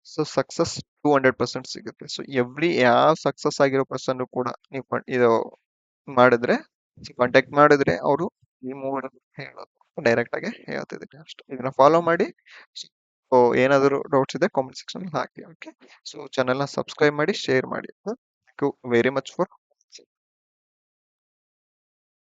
Speaker 1: ಸೊ ಸಕ್ಸಸ್ 200% ಸಿಗುತ್ತೆ. ಸೊ ಯಾವ ಸಕ್ಸಸ್ ಆಗಿರೋ ಪರ್ಸನ್ ಕೂಡ ನೀವು ಇದು ಮಾಡಿದ್ರೆ, ಕಾಂಟ್ಯಾಕ್ಟ್ ಮಾಡಿದ್ರೆ ಅವರು ಈ ಮೂವರು ಹೇಳೋದು ಡೈರೆಕ್ಟ್ ಆಗಿ ಹೇಳ್ತಿದ್ದೀನಿ ಅಷ್ಟೇ. ಇದನ್ನ ಫಾಲೋ ಮಾಡಿ. ಸೊ ಏನಾದರೂ ಡೌಟ್ಸ್ ಇದೆ ಕಾಮೆಂಟ್ ಸೆಕ್ಷನ್ ಹಾಕಿ. ಓಕೆ, ಸೊ ಚಾನೆಲ್ನ ಸಬ್ಸ್ಕ್ರೈಬ್ ಮಾಡಿ, ಶೇರ್ ಮಾಡಿ. Thank you very much for